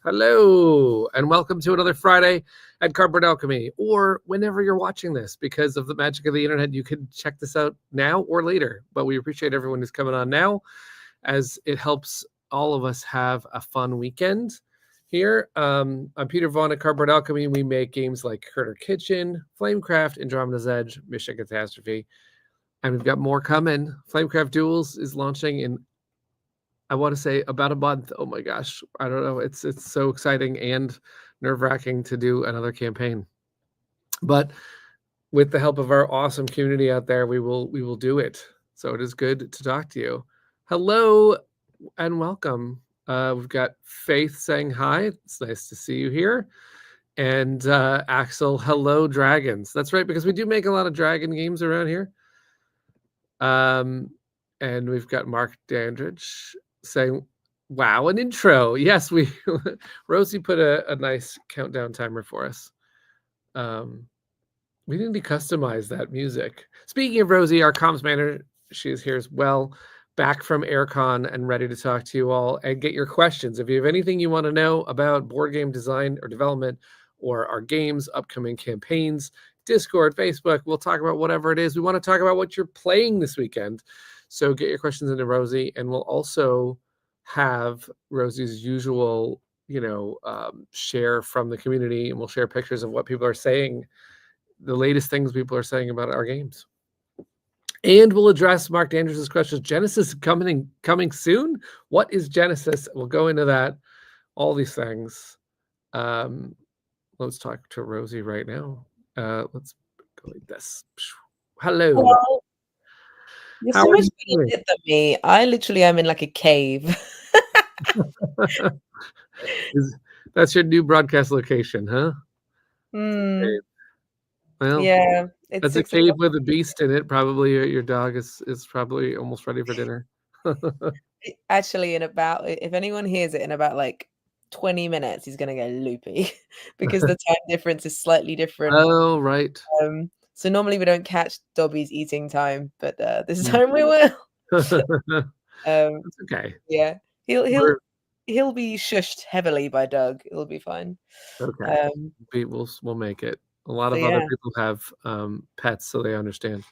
Hello, and welcome to another Friday at Cardboard Alchemy, or whenever you're watching this. Because of the magic of the internet, you can check this out now or later, but we appreciate everyone who's coming on now, as it helps all of us have a fun weekend here. I'm Peter Vaughan at Cardboard Alchemy. We make games like Critter Kitchen, Flamecraft, Andromeda's Edge, Mission Catastrophe, and we've got more coming. Flamecraft Duels is launching in, I want to say, about a month. Oh my gosh, I don't know. It's so exciting and nerve-wracking to do another campaign. But with the help of our awesome community out there, we will do it. So it is good to talk to you. Hello and welcome. We've got Faith saying hi. It's nice to see you here. And Axel, hello, dragons. That's right, because we do make a lot of dragon games around here. And we've got Mark Dandridge saying, wow, an intro. Yes, Rosie put a nice countdown timer for us. We need to customize that music. Speaking of Rosie, our comms manager, she is here as well, back from AirCon and ready to talk to you all and get your questions. If you have anything you want to know about board game design or development or our games, upcoming campaigns, Discord, Facebook, we'll talk about whatever it is. We want to talk about what you're playing this weekend. So get your questions into Rosie, and we'll also have Rosie's usual, share from the community, and we'll share pictures of what people are saying, the latest things people are saying about our games. And we'll address Mark Andrews' questions. Genesis coming soon? What is Genesis? We'll go into that, all these things. Let's talk to Rosie right now. Let's go like this. Hello. You're so much better at it than me. I literally am in like a cave. That's your new broadcast location, huh? Well, yeah, it's a cave with a beast in it. Probably your dog is probably almost ready for dinner. Actually, if anyone hears it in about like 20 minutes, he's gonna go loopy because the time difference is slightly different. Oh, right. So normally we don't catch Dobby's eating time, but this time we will. That's okay. Yeah, he'll be shushed heavily by Doug. It'll be fine. Okay, we'll make it. A lot of other people have pets, so they understand.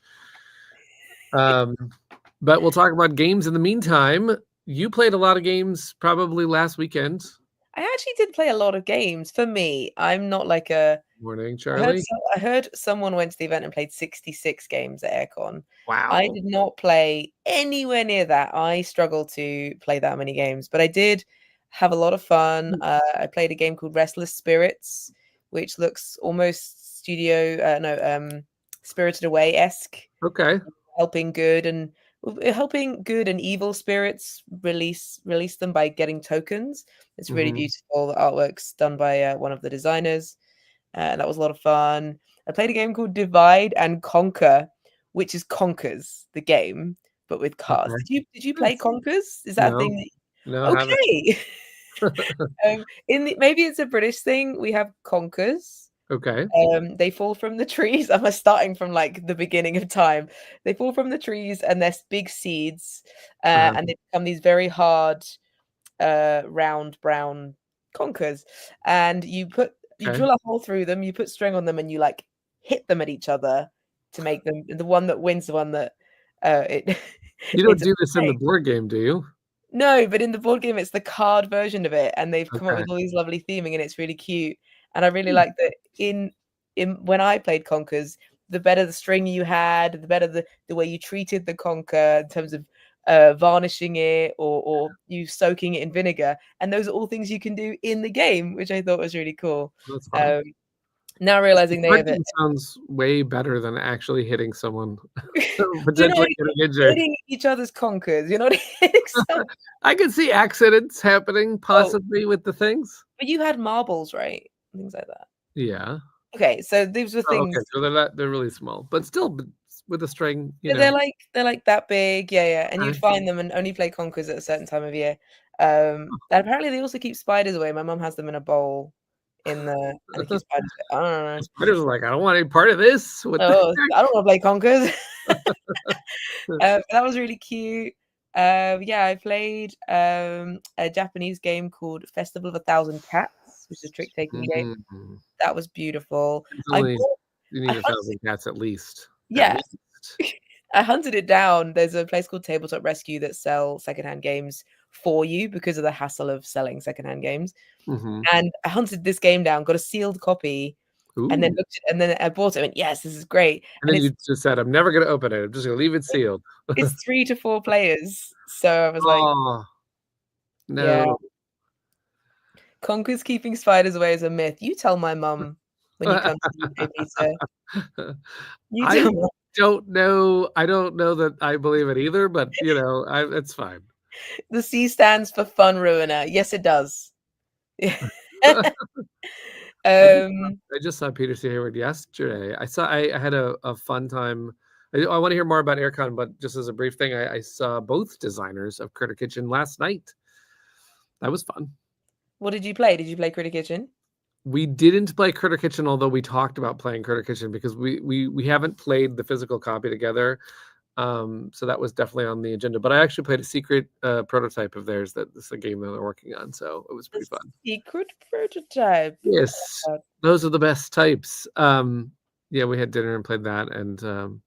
But we'll talk about games in the meantime. You played a lot of games probably last weekend. I actually did play a lot of games. For me, I'm not like a... Morning, Charlie. I heard someone went to the event and played 66 games at AirCon. Wow. I did not play anywhere near that. I struggle to play that many games, but I did have a lot of fun. I played a game called Restless Spirits, which looks almost Spirited Away-esque. Okay. Helping good and evil spirits release them by getting tokens. It's really beautiful. The artwork's done by one of the designers. That was a lot of fun. I played a game called Divide and Conquer, which is Conkers, the game, but with cards. Okay. Did you play Conkers? Is that a thing? No. Okay. Maybe it's a British thing. We have Conkers. Okay. They fall from the trees. I'm starting from like the beginning of time. They fall from the trees and they're big seeds, and they become these very hard, round brown conkers. And you drill a hole through them. You put string on them, and you like hit them at each other to make them. The one that wins, the one that You don't do this in the board game, do you? No, but in the board game, it's the card version of it, and they've come up with all these lovely theming, and it's really cute. And I really like that in when I played Conkers, the better the string you had, the better the way you treated the conker in terms of varnishing it or you soaking it in vinegar. And those are all things you can do in the game, which I thought was really cool. That's fun. Now realizing it sounds way better than actually hitting someone. Potentially getting injured. Hitting each other's conkers. You're not hitting someone. I can see accidents happening possibly with the things. But you had marbles, right? Things like that. Yeah. Okay, so these were things. Okay, so they're really small, but still with a string. They're like that big, yeah. And you'd find them and only play conkers at a certain time of year. And apparently they also keep spiders away. My mum has them in a bowl and it keeps spiders. I don't know. Spiders are like, I don't want any part of this. I don't want to play conkers. That was really cute. Yeah, I played a Japanese game called Festival of a Thousand Cats, which is a trick-taking game. Mm. That was beautiful. I Definitely, bought, you I need hunted, 1,000 cats at least. At yeah, least. I hunted it down. There's a place called Tabletop Rescue that sell secondhand games for you because of the hassle of selling secondhand games. Hmm. And I hunted this game down, got a sealed copy, and then Ooh. and then I bought it. And went, yes, this is great. And And then you just said, I'm never going to open it. I'm just going to leave it sealed. it's 3 to 4 players. So I was like, Oh, yeah, no. Conker's keeping spiders away is a myth. You tell my mum when you come to the UK, Peter. You I tell her. don't know. I don't know that I believe it either, but it's fine. The C stands for fun ruiner. Yes, it does. I just saw Peter C. Hayward yesterday. I had a fun time. I want to hear more about Aircon, but just as a brief thing, I saw both designers of Critter Kitchen last night. That was fun. What did you play? Did you play Critter Kitchen? We didn't play Critter Kitchen, although we talked about playing Critter Kitchen because we haven't played the physical copy together. So that was definitely on the agenda. But I actually played a secret prototype of theirs that is a game that they're working on. So it was pretty fun. Secret prototype. Yes, those are the best types. Yeah, we had dinner and played that and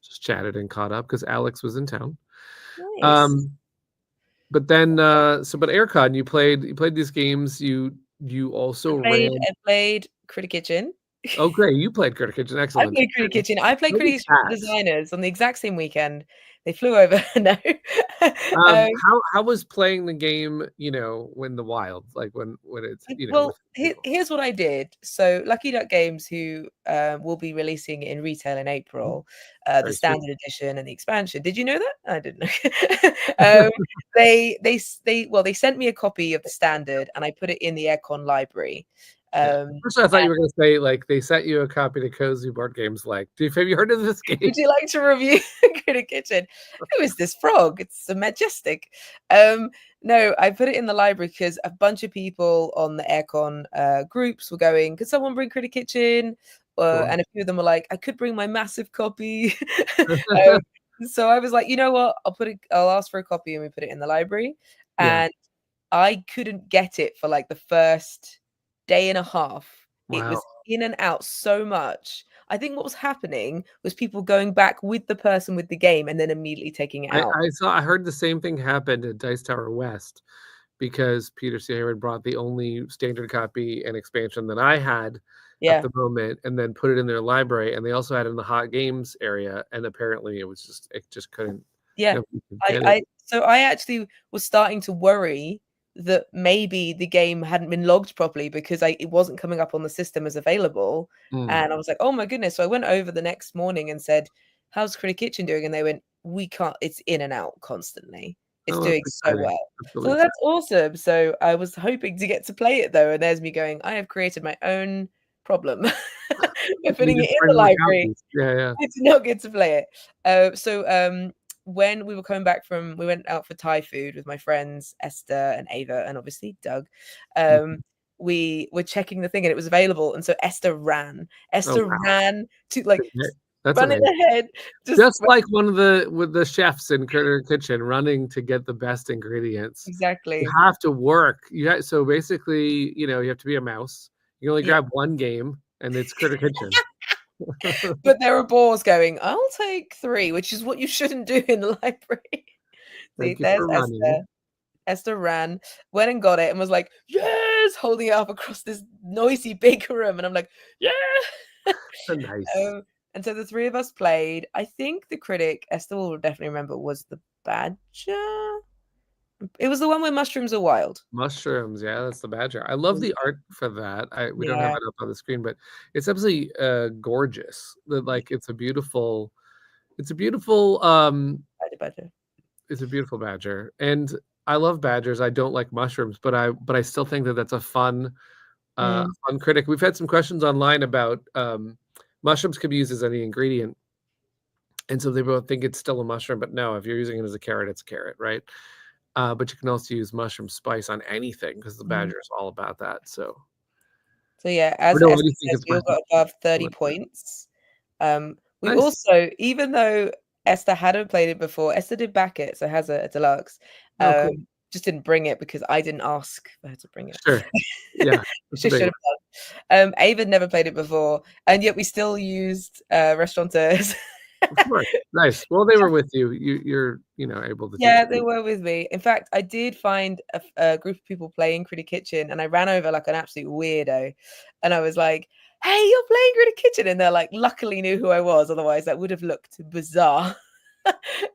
just chatted and caught up because Alex was in town. Nice. But then but Aircon, you played these games. You also ran. I played Critter Kitchen. Oh, great! You played Critter Kitchen. I Excellent. played Critter Kitchen. I played Maybe Critter Kitchen with the designers on the exact same weekend. They flew over. No. How was playing the game, when the wild, like when it's, Well, with people? here's what I did. So Lucky Duck Games, who will be releasing it in retail in April, the Very soon. standard edition and the expansion. Did you know that? I didn't know. They sent me a copy of the standard, and I put it in the Aircon library. First, I thought you were going to say like they sent you a copy to Cozy Board Games. Like, have you heard of this game? Would you like to review Critter Kitchen? Who is this frog? It's so majestic. No, I put it in the library because a bunch of people on the Aircon groups were going, could someone bring Critter Kitchen? Cool. And a few of them were like, I could bring my massive copy. So I was like, you know what? I'll ask for a copy and we put it in the library. And I couldn't get it for like the first day and a half. Wow. It was in and out so much. I think what was happening was people going back with the person with the game and then immediately taking it out. I heard the same thing happened at Dice Tower West because Peter C. Hayward brought the only standard copy and expansion that I had at the moment and then put it in their library, and they also had it in the hot games area, and apparently it just couldn't. Yeah. So I actually was starting to worry that maybe the game hadn't been logged properly because it wasn't coming up on the system as available. And I was like, oh my goodness. So I went over the next morning and said, how's Critter Kitchen doing? And they went, we can't, it's in and out constantly. It's doing so well. So that's awesome. So I was hoping to get to play it though. And there's me going, I have created my own problem by putting it in the library. Yeah. I did not get to play it. When we were coming back we went out for Thai food with my friends Esther and Ava and obviously Doug. We were checking the thing and it was available, and so Esther ran to like running ahead, just like one of the chefs in Critter Kitchen running to get the best ingredients. Exactly. You have to work. So basically, you have to be a mouse. You only grab one game, and it's Critter Kitchen. But there are boars going, I'll take 3, which is what you shouldn't do in the library. See, there's Esther. Esther ran, went and got it, and was like, yes, holding it up across this noisy big room. And I'm like, yeah. Nice. And so the 3 of us played. I think the critic, Esther will definitely remember, was the Badger. It was the one where mushrooms are wild. Mushrooms, yeah, that's the Badger. I love the art for that. We don't have it up on the screen, but it's absolutely gorgeous. It's a beautiful Badger. It's a beautiful Badger, and I love badgers. I don't like mushrooms, but I still think that that's a fun critic. We've had some questions online about mushrooms could be used as any ingredient, and so they both think it's still a mushroom, but no, if you're using it as a carrot, it's a carrot, right? But you can also use mushroom spice on anything because the Badger is all about that. So yeah, as Esther says, we all got above 30 points. We also, even though Esther hadn't played it before. Esther did back it, so has a deluxe. Oh, cool. Just didn't bring it because I didn't ask for her to bring it. Sure. Yeah. She should have done. Ava never played it before, and yet we still used restaurateurs. Of course. Nice. Well, they were with you. You're able to. Yeah, they were with me. In fact, I did find a group of people playing Critter Kitchen, and I ran over like an absolute weirdo, and I was like, "Hey, you're playing Critter Kitchen," and they're like, luckily knew who I was. Otherwise, that would have looked bizarre.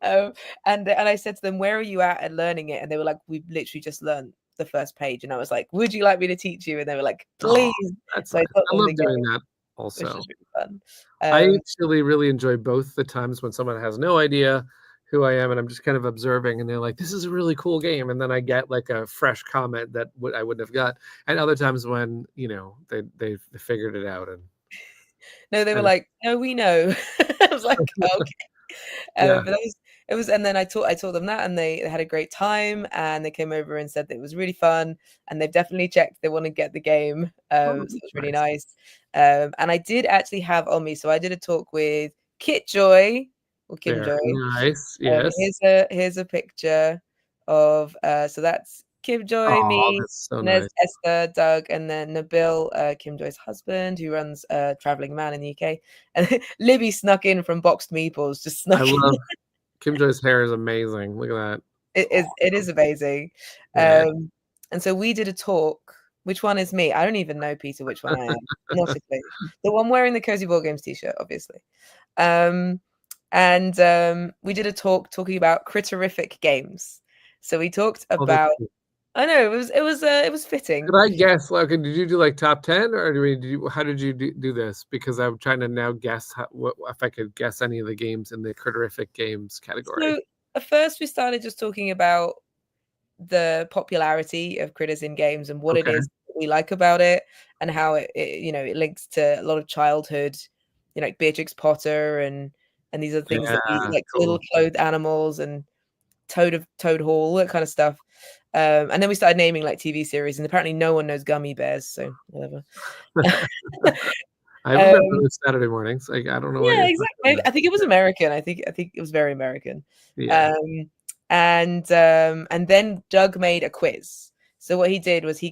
And I said to them, "Where are you at learning it?" And they were like, "We've literally just learned the first page." And I was like, "Would you like me to teach you?" And they were like, "Please." That's So nice. I I love doing that also. which was really fun. I actually really enjoy both the times when someone has no idea who I am and I'm just kind of observing and they're like, this is a really cool game. And then I get like a fresh comment that I wouldn't have got. And other times when, they figured it out. And no, they were like, "No, we know." I was like, "Okay." Yeah. But and then I taught them that, and they had a great time, and they came over and said that it was really fun, and they've definitely checked they want to get the game. So it was really nice. And I did actually have on me, so I did a talk with Kitjoy or Kimjoy. Nice. Yes. Here's a picture of so that's Kimjoy, me, That's so and there's nice. Esther, Doug, and then Nabil, Kimjoy's husband, who runs Traveling Man in the UK. And Libby snuck in from Boxed Meeples, just snuck I in. love Kimjoy's hair is amazing. Look at that. It is amazing. Yeah. And so we did a talk. Which one is me? I don't even know, Peter, which one I am. Not a clue. The one wearing the Cozy Board Games t-shirt, obviously. And we did a talk talking about critterific games. So we talked about. Cool. I know it was fitting. Did I guess? Okay, did you do like top 10, or how did you do this? Because I'm trying to now guess if I could guess any of the games in the critterific games category. So at first we started just talking about the popularity of critters in games and what it is we like about it, and how it links to a lot of childhood, like Beatrix Potter and these are things that we like, little clothed animals and Toad Hall, that kind of stuff. And then we started naming like TV series, and apparently no one knows Gummy Bears, so whatever. I remember those Saturday mornings. Like, I don't know. Yeah, exactly. I think it was American. I think it was very American. Yeah. And then Doug made a quiz. So what he did was he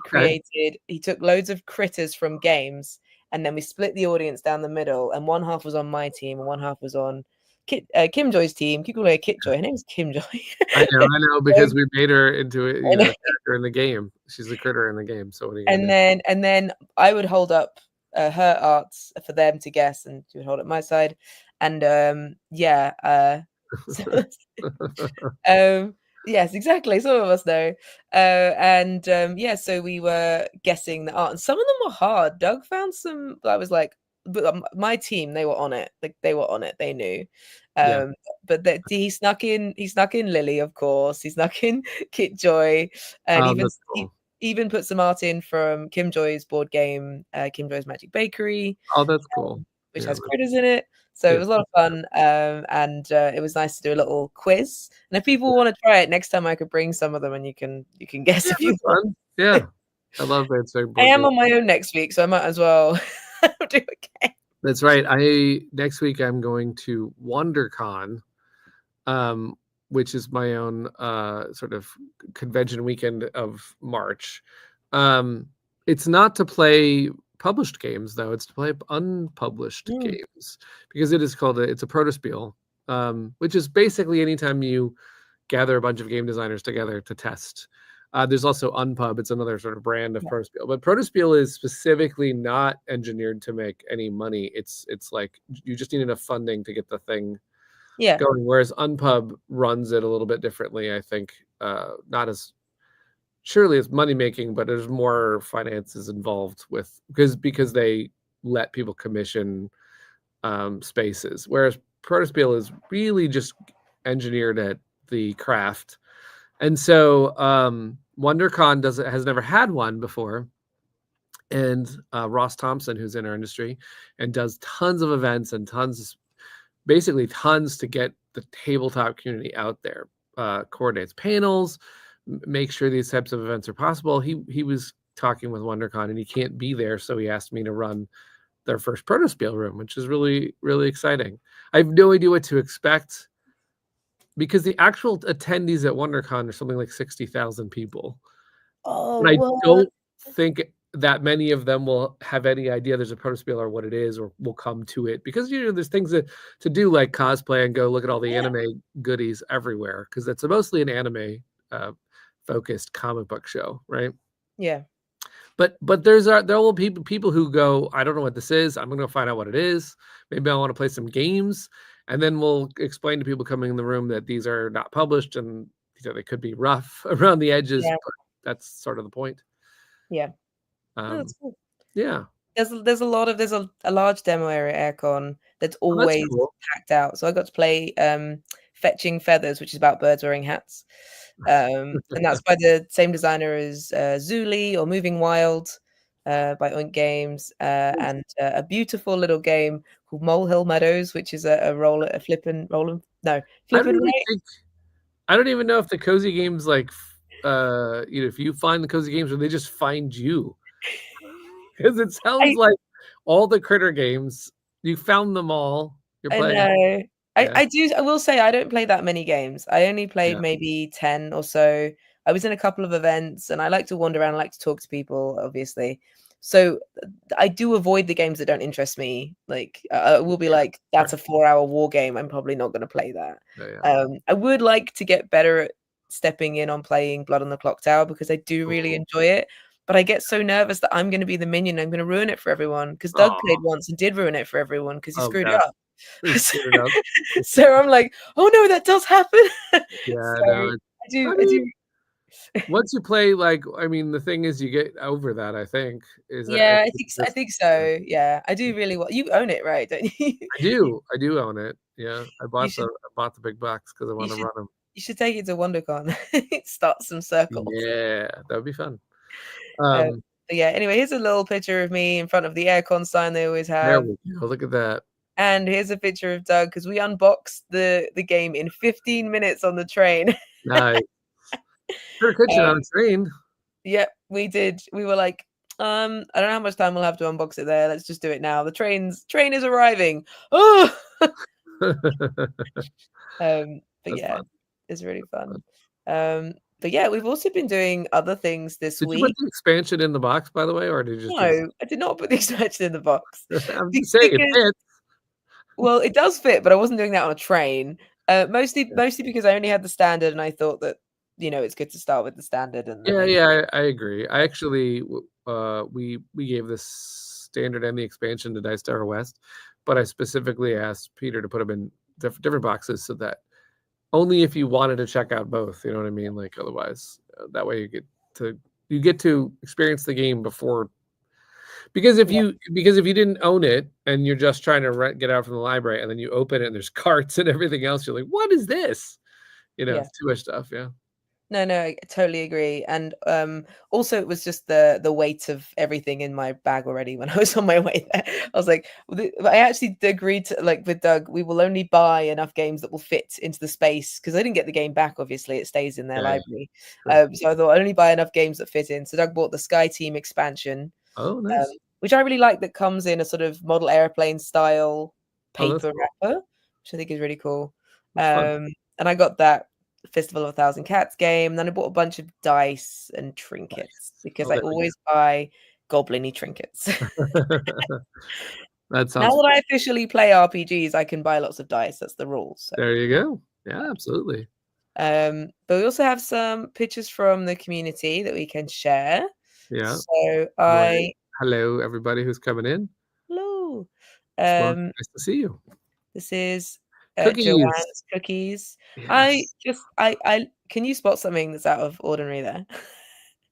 took loads of critters from games, and then we split the audience down the middle, and one half was on my team and one half was on Kimjoy's team. People call her Kitjoy. Her name's Kimjoy. I know, because we made her into a character in the game. She's a critter in the game. So what are you gonna do? And then I would hold up her arts for them to guess, and she would hold up my side. And yes, exactly. Some of us know. So we were guessing the art, and some of them were hard. Doug found some. I was like, but my team, they were on it. Like, they were on it. They knew. But he snuck in. He snuck in Lily, of course. He snuck in Kitjoy, and even put some art in from Kimjoy's board game, Kimjoy's Magic Bakery. Oh, that's cool. Which has critters in it. So it was a lot of fun, and it was nice to do a little quiz. And if people want to try it next time, I could bring some of them, and you can guess if you want. Yeah, I love it. I am on my own next week, so I might as well do a game. That's right. Next week I'm going to WonderCon, which is my own sort of convention weekend of March. It's not to play published games, though. It's to play unpublished games, because it's a protospiel, which is basically anytime you gather a bunch of game designers together to test. There's also Unpub. It's another sort of brand of protospiel, but protospiel is specifically not engineered to make any money. It's like you just need enough funding to get the thing going, whereas Unpub runs it a little bit differently. I think not as surely it's money making, but there's more finances involved because they let people commission spaces, whereas protospiel is really just engineered at the craft. And so WonderCon has never had one before. And Ross Thompson, who's in our industry and does tons of events and tons to get the tabletop community out there, coordinates panels, make sure these types of events are possible. He was talking with WonderCon and he can't be there, so he asked me to run their first protospiel room, which is really, really exciting. I have no idea what to expect. because the actual attendees at WonderCon are something like 60,000 people. Oh, And I what? don't think that many of them will have any idea there's a protospiel or what it is, or will come to it, because there's things to do like cosplay and go look at all the Yeah. anime goodies everywhere, because it's mostly an anime focused comic book show, right? Yeah. But there will be people who go, I don't know what this is. I'm going to find out what it is. Maybe I want to play some games, and then we'll explain to people coming in the room that these are not published and they could be rough around the edges, Yeah. but that's sort of the point. Yeah. No, that's cool. Yeah. There's a large demo area at Aircon that's Oh, that's always cool. packed out. So I got to play Fetching Feathers, which is about birds wearing hats. And that's by the same designer as Zuli or Moving Wild by Oink Games, and a beautiful little game called Molehill Meadows, which is a flip and I don't even know if the cozy games if you find the cozy games, or they just find you, because it sounds like all the critter games you found them all. You're playing. I know. Yeah. I will say I don't play that many games. I only played maybe 10 or so. I was in a couple of events, and I like to wander around. I like to talk to people, obviously. So I do avoid the games that don't interest me. Like I will be like, that's a 4-hour war game. I'm probably not going to play that. I would like to get better at stepping in on playing Blood on the Clock Tower, because I do really enjoy it. But I get so nervous that I'm going to be the minion. I'm going to ruin it for everyone, because Doug played once and did ruin it for everyone because he screwed it up. So I'm like, oh no, that does happen. Yeah, so no, I do. Once you play, the thing is, you get over that. I think I think so. Yeah, I do really well. You own it, right? Don't you? I do own it. Yeah, I bought the big box because I want to run them. You should take it to WonderCon. Start some circles. Yeah, that would be fun. But yeah, anyway, here's a little picture of me in front of the aircon sign they always have. There we go. Look at that. And here's a picture of Doug, because we unboxed the game in 15 minutes on the train. Nice. Put a kitchen on a train. Yeah, we did. We were like, I don't know how much time we'll have to unbox it there. Let's just do it now. The train is arriving. Oh. But yeah, fun. It's really fun. But yeah, we've also been doing other things this week. Did you put the expansion in the box, by the way, or did you just? No, I did not put the expansion in the box. I'm just saying it fits. Well, it does fit, but I wasn't doing that on a train. Mostly because I only had the standard, and I thought that it's good to start with the standard. And I agree. I actually we gave this standard and the expansion to Dice Tower West, but I specifically asked Peter to put them in different boxes, so that only if you wanted to check out both, you know what I mean? Like otherwise, that way you get to experience the game before. Because if you didn't own it and you're just trying to get out from the library, and then you open it and there's carts and everything else, you're like, what is this? It's too much stuff. Yeah. No, I totally agree. And also it was just the weight of everything in my bag already when I was on my way there. I was like, I actually agreed to, like, with Doug, we will only buy enough games that will fit into the space, because I didn't get the game back, obviously. It stays in their library. Sure. So I thought I'd only buy enough games that fit in. So Doug bought the Sky Team expansion. Oh, nice. Which I really like, that comes in a sort of model airplane style paper wrapper, which I think is really cool. And I got that Festival of 1,000 Cats game. And then I bought a bunch of dice and trinkets, because I always buy goblin-y trinkets. That sounds now that I officially play RPGs, I can buy lots of dice. That's the rule. So. There you go. Yeah, absolutely. But we also have some pictures from the community that we can share. Yeah. So hello, everybody who's coming in. Hello. Nice to see you. This is cookies. Joanne's cookies. Yes. I can you spot something that's out of ordinary there?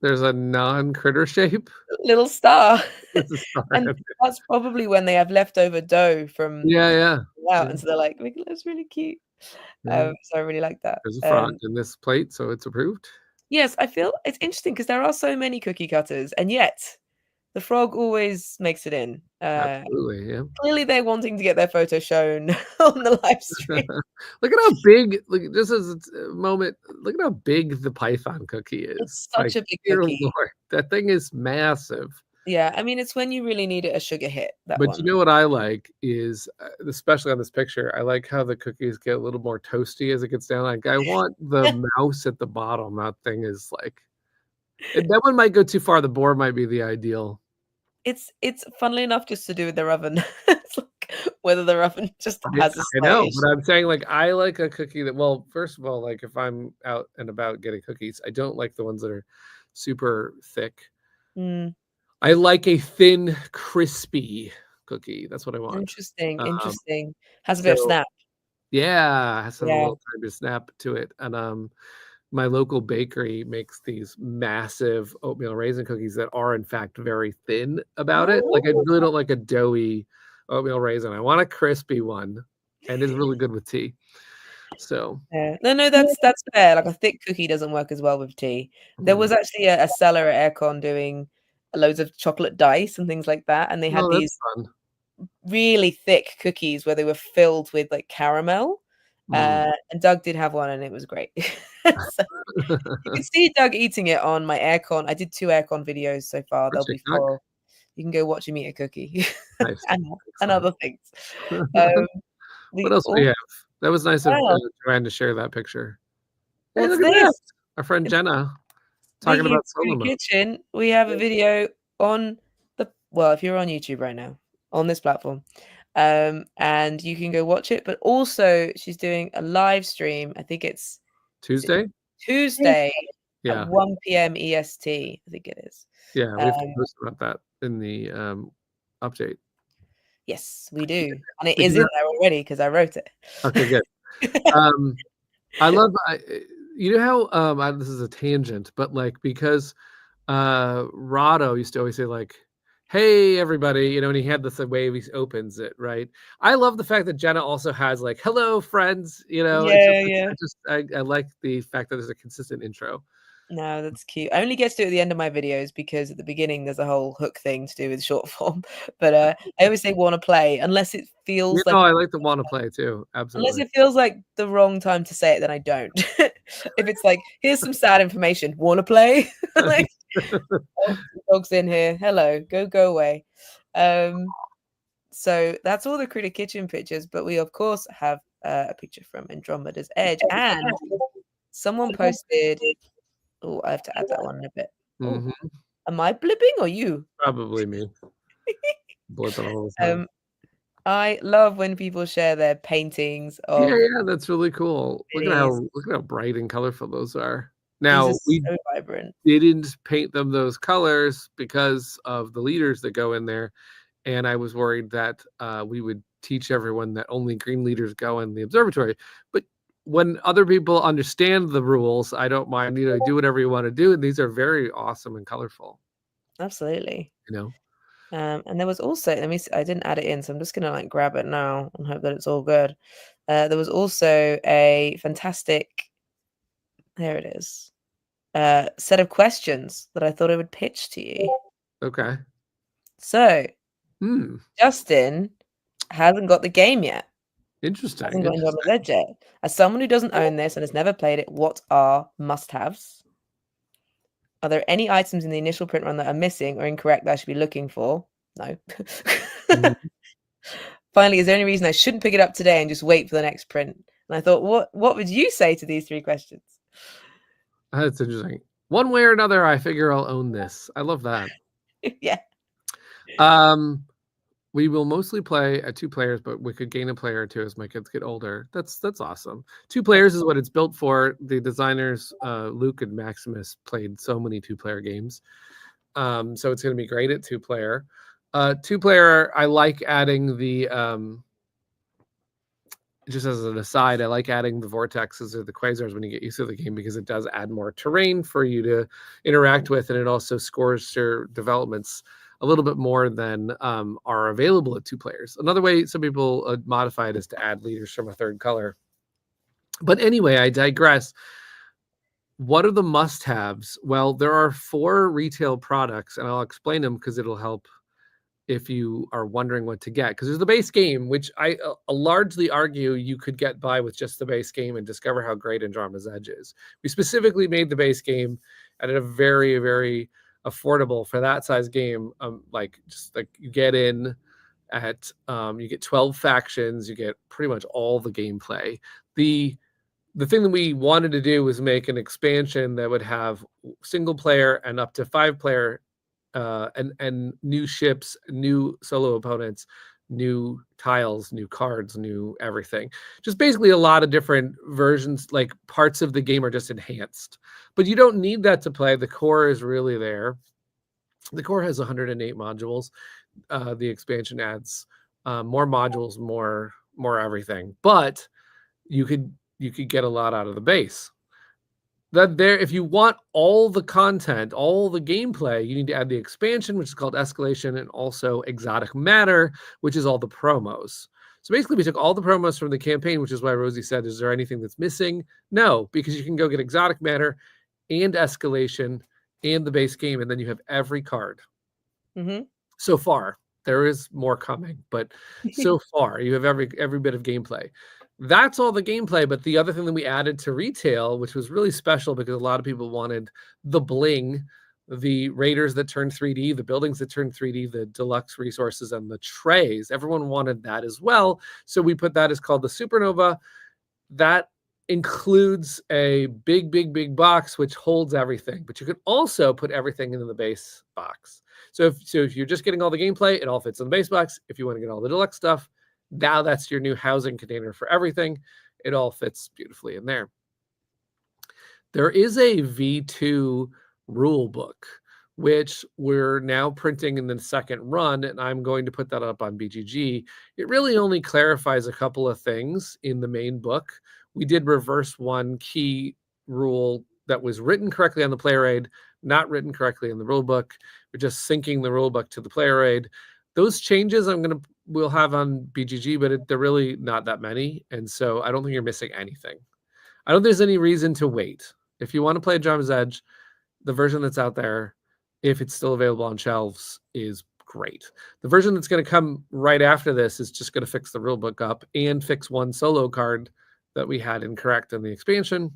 There's a non-critter shape. Little star. And that's probably when they have leftover dough from out, and so they're like, that's really cute. So I really like that. There's a frog in this plate, so it's approved. Yes, I feel it's interesting because there are so many cookie cutters, and yet the frog always makes it in. Absolutely, yeah. Clearly, they're wanting to get their photo shown on the live stream. Look at how big! This is a moment. Look at how big the Python cookie is. It's such a big cookie. Lord, that thing is massive. Yeah, I mean, it's when you really need a sugar hit, that But you one. know what I like is, especially on this picture, I like how the cookies get a little more toasty as it gets down. Like I want the mouse at the bottom. That thing is like, that one might go too far. The board might be the ideal. It's funnily enough just to do with their oven. It's like whether their oven just has a I slight know, issue. but I'm saying like I like a cookie that, well, first of all, like if I'm out and about getting cookies, I don't like the ones that are super thick. Mm, I like a thin, crispy cookie. That's what I want. interesting, Um, interesting. Has a bit of so snap. yeah, it has to have a Yeah. little tiny bit of snap to it. And my local bakery makes these massive oatmeal raisin cookies that are in fact very thin about it. Like I Oh. really don't like a doughy oatmeal raisin. I want a crispy one, and it's really good with tea. So Yeah. No, that's fair. Like a thick cookie doesn't work as well with tea. There was actually a seller at Aircon doing loads of chocolate dice and things like that, and they had oh, that's these fun. really thick cookies where they were filled with like caramel. Mm. And Doug did have one, and it was great. So you can see Doug eating it on my Aircon. I did 2 Aircon videos so far. There'll be TikTok. 4. You can go watch him eat a cookie Nice. and Excellent. other things. Um, What we else do we all have? That was nice of well, Joanne to share that picture. Hey, what's look at that. this? Our friend Jenna talking Speaking of about solo Food mode. Kitchen, we have a video on if you're on YouTube right now, on this platform, and you can go watch it. But also, she's doing a live stream. I think is it Tuesday? Tuesday at Yeah. 1 p.m. EST. I think it is. Yeah, we have to Um, post about that in the update. yes, we do, and it If is you in there already because I wrote it. okay, good. Um, I love, you know how this is a tangent, but like because Rado used to always say like, "Hey everybody," you know, and he had this way he opens it, right? I love the fact that Jenna also has like, "Hello friends," you know. Yeah, yeah. I like the fact that there's a consistent intro. No, that's cute. I only get to do it at the end of my videos because at the beginning there's a whole hook thing to do with short form. But I always say wanna play unless it You feels know, like I like the want to play too. unless Absolutely. it feels like the wrong time to say it, then I don't. If it's like, "Here's some sad information, wanna play?" Like, "Oh, the dog's in here. Hello, go away." Um, so that's all the Critter Kitchen pictures, but we, of course, have, a picture from Andromeda's Edge, and someone posted oh, I have to add that one in a bit. Oh, Mhm. am I blipping or you? Probably me. Blipping all the time. Um, I love when people share their paintings Yeah, of yeah, that's really cool. minis. Look at how bright and colorful those are. These are Now, we so vibrant. didn't paint them those colors because of the leaders that go in there, and I was worried that, we would teach everyone that only green leaders go in the observatory, but when other people understand the rules, I don't mind, you know, do whatever you wanna do, and these are very awesome and colorful, Absolutely. you know? And there was also let me see, I didn't add it in, so I'm just gonna, like, grab it now and hope that it's all good. There was also a fantastic there it is, set of questions that I thought I would pitch to you. Okay. So, Hmm, Justin hasn't got the game yet. interesting, Hasn't got Andromeda's interesting. Edge yet. As someone who doesn't own this and has never played it, what are must-haves? Are there any items in the initial print run that are missing or incorrect that I should be looking for? No. Mhm. Finally, is there any reason I shouldn't pick it up today and just wait for the next print? And I thought, what would you say to these 3 questions? That's interesting. One way or another, I figure I'll own this. I love that. Yeah. Um, we will mostly play at 2 players, but we could gain a player or 2 as my kids get older. That's awesome. 2 players is what it's built for. The designers, Luke and Maximus, played so many 2-player games. So it's gonna be great at 2-player. 2-player, I like adding the, just as an aside, I like adding the vortexes or the quasars when you get used to the game because it does add more terrain for you to interact with, and it also scores your developments a little bit more than are available at 2 players. Another way some people modify it is to add leaders from a 3rd color. But anyway, I digress. What are the must-haves? Well, there are 4 retail products, and I'll explain them because it'll help if you are wondering what to get, because there's the base game, which I largely argue you could get by with just the base game and discover how great Andromeda's Edge is. We specifically made the base game at a very, very affordable for that size game. Like just like you get in at you get 12 factions, you get pretty much all the gameplay. The thing that we wanted to do was make an expansion that would have single player and up to 5-player and new ships, new solo opponents, new tiles, new cards, new everything. Just basically a lot of different versions, like parts of the game are just enhanced. But you don't need that to play. The core is really there. The core has 108 modules. The expansion adds more modules, more everything. But you could get a lot out of the base. That there, if you want all the content, all the gameplay, you need to add the expansion, which is called Escalation, and also Exotic Matter, which is all the promos. So basically, we took all the promos from the campaign, which is why Rosie said, is there anything that's missing? No, because you can go get Exotic Matter and Escalation and the base game, and then you have every card. So far, there is more coming, but so far, you have every bit of gameplay. That's all the gameplay, but the other thing that we added to retail, which was really special because a lot of people wanted the bling, the raiders that turn 3D, the buildings that turn 3D, the deluxe resources, and the trays. Everyone wanted that as well. So we put that as called the Supernova. That includes a big box which holds everything, but you can also put everything into the base box. So if you're just getting all the gameplay, it all fits in the base box. If you want to get all the deluxe stuff, now that's your new housing container for everything. It all fits beautifully in there. There is a V2 rule book, which we're now printing in the second run, and I'm going to put that up on BGG. It really only clarifies a couple of things in the main book. We did reverse one key rule that was written correctly on the player aid, not written correctly in the rule book. We're just syncing the rule book to the player aid. Those changes we'll have on BGG, but they're really not that many. And so I don't think you're missing anything. I don't think there's any reason to wait. If you want to play Adromada's Edge, the version that's out there, if it's still available on shelves, is great. The version that's going to come right after this is just going to fix the rulebook up and fix one solo card that we had incorrect in the expansion.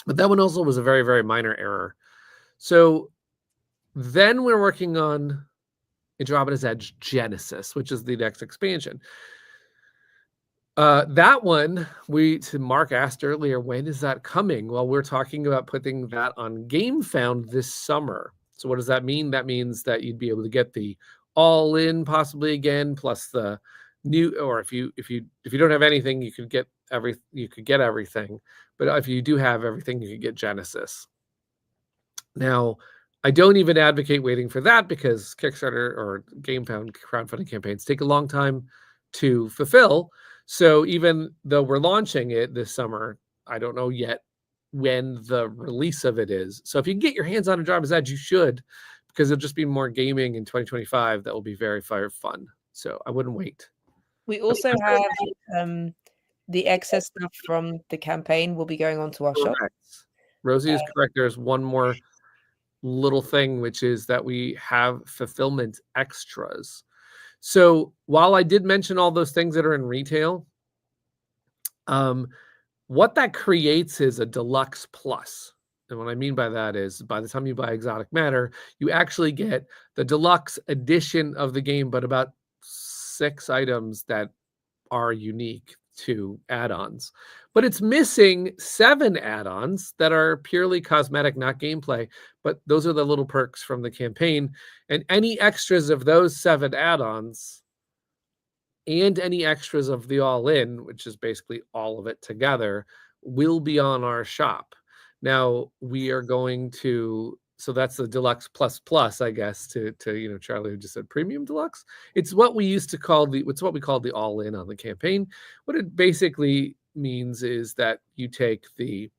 But that one also was a very, very minor error. So then we're working on Andromeda's Edge Genesis, which is the next expansion. That one, Mark asked earlier, when is that coming? Well, we're talking about putting that on GameFound this summer. So what does that mean? That means that you'd be able to get the all-in possibly again, plus the new, or if you don't have anything, you could get everything. But if you do have everything, you could get Genesis. Now, I don't even advocate waiting for that because Kickstarter or GameFound crowdfunding campaigns take a long time to fulfill. So even though we're launching it this summer, I don't know yet when the release of it is. So if you can get your hands on Andromeda's Edge, you should, because it'll just be more gaming in 2025 that will be very, very fun. So I wouldn't wait. We also have the excess stuff from the campaign will be going on to our shop. Rosie is correct. There's one more little thing, which is that we have fulfillment extras. So while I did mention all those things that are in retail, what that creates is a deluxe plus. And what I mean by that is by the time you buy Exotic Matter, you actually get the deluxe edition of the game, but about 6 items that are unique to add-ons. But it's missing 7 add-ons that are purely cosmetic, not gameplay. But those are the little perks from the campaign. And any extras of those 7 add-ons and any extras of the all-in, which is basically all of it together, will be on our shop. Now, we are going to... So that's the deluxe plus, I guess, to Charlie, who just said premium deluxe. It's what we used to call it's what we called the all-in on the campaign. What it basically means is that you take the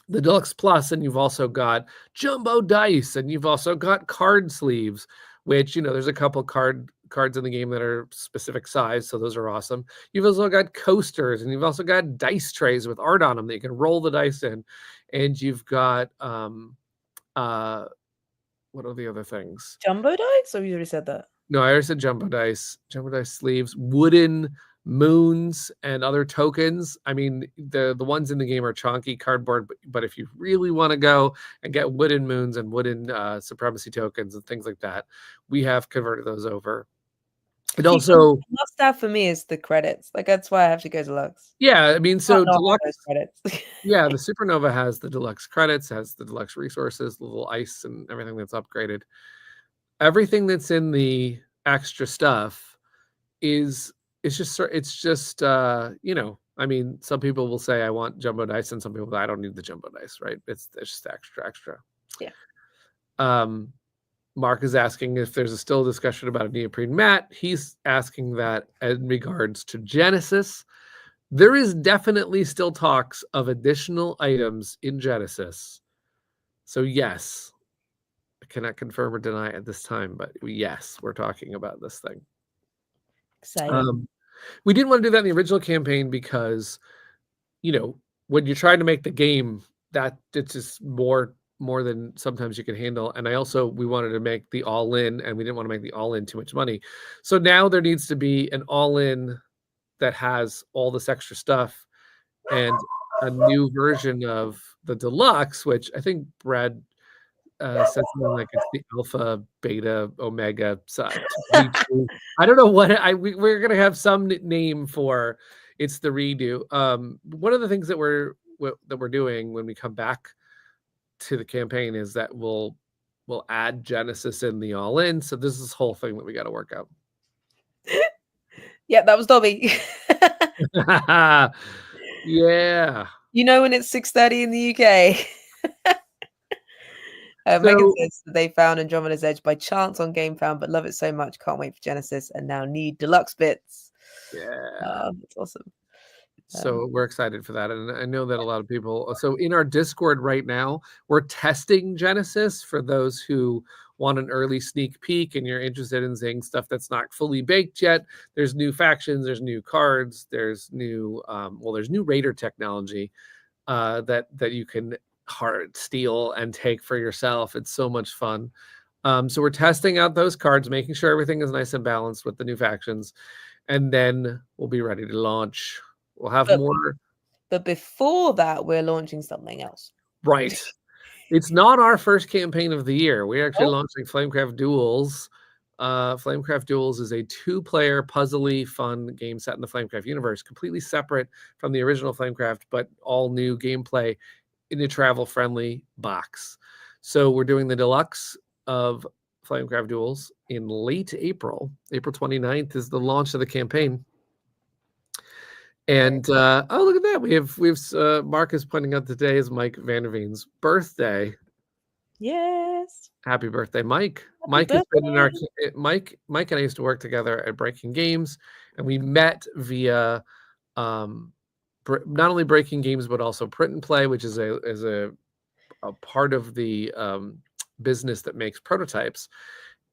deluxe plus, and you've also got jumbo dice, and you've also got card sleeves, which there's a couple cards in the game that are specific size, so those are awesome. You've also got coasters, and you've also got dice trays with art on them that you can roll the dice in, and you've got what are the other things? Jumbo dice? Or you already said that? No, I already said jumbo dice sleeves, wooden moons and other tokens. I mean, the ones in the game are chonky cardboard, but if you really want to go and get wooden moons and wooden supremacy tokens and things like that, we have converted those over. It See, also must have for me is the credits. Like that's why I have to go deluxe. yeah, I mean, so deluxe credits. yeah, the Supernova has the deluxe credits, has the deluxe resources, the little ice and everything that's upgraded. Everything that's in the extra stuff is it's just you know, I mean, some people will say I want jumbo dice and some people I don't need the jumbo dice, right? It's just extra. Yeah. Mark is asking if there's still a discussion about a neoprene mat. He's asking that in regards to Genesis. There is definitely still talks of additional items in Genesis. So yes, I cannot confirm or deny at this time, but yes, we're talking about this thing. Exciting. We didn't want to do that in the original campaign because, you know, when you're trying to make the game, that it's just more than sometimes you can handle. And we wanted to make the all-in, and we didn't want to make the all-in too much money. So now there needs to be an all-in that has all this extra stuff and a new version of the deluxe, which I think Brad said something like it's the alpha, beta, omega side. I don't know what we're gonna have some name for. It's the redo. One of the things that we're doing when we come back to the campaign is that we'll add Genesis in the all in. So this is this whole thing that we got to work out. Yeah, that was Dobby. Yeah. You know when it's 6:30 in the UK. Megan says that they found Andromeda's Edge by chance on GameFound, but love it so much. Can't wait for Genesis and now need deluxe bits. Yeah. That's awesome. So we're excited for that. And I know that a lot of people, so in our Discord right now, we're testing Genesis for those who want an early sneak peek and you're interested in seeing stuff that's not fully baked yet. There's new factions, there's new cards, there's new, there's new Raider technology that you can hard steal and take for yourself. It's so much fun. So we're testing out those cards, making sure everything is nice and balanced with the new factions. And then we'll be ready to launch. We'll have more. But before that, we're launching something else. Right. It's not our first campaign of the year. We're actually launching Flamecraft Duels. Flamecraft Duels is a 2-player, puzzly, fun game set in the Flamecraft universe, completely separate from the original Flamecraft, but all new gameplay in a travel-friendly box. So we're doing the deluxe of Flamecraft Duels in late April. April 29th is the launch of the campaign. And oh, look at that! We have Mark is pointing out today is Mike Vanderveen's birthday. Yes. Happy birthday, Mike! Mike has been in our Mike and I used to work together at Breaking Games, and we met via not only Breaking Games but also Print and Play, which is a part of the business that makes prototypes.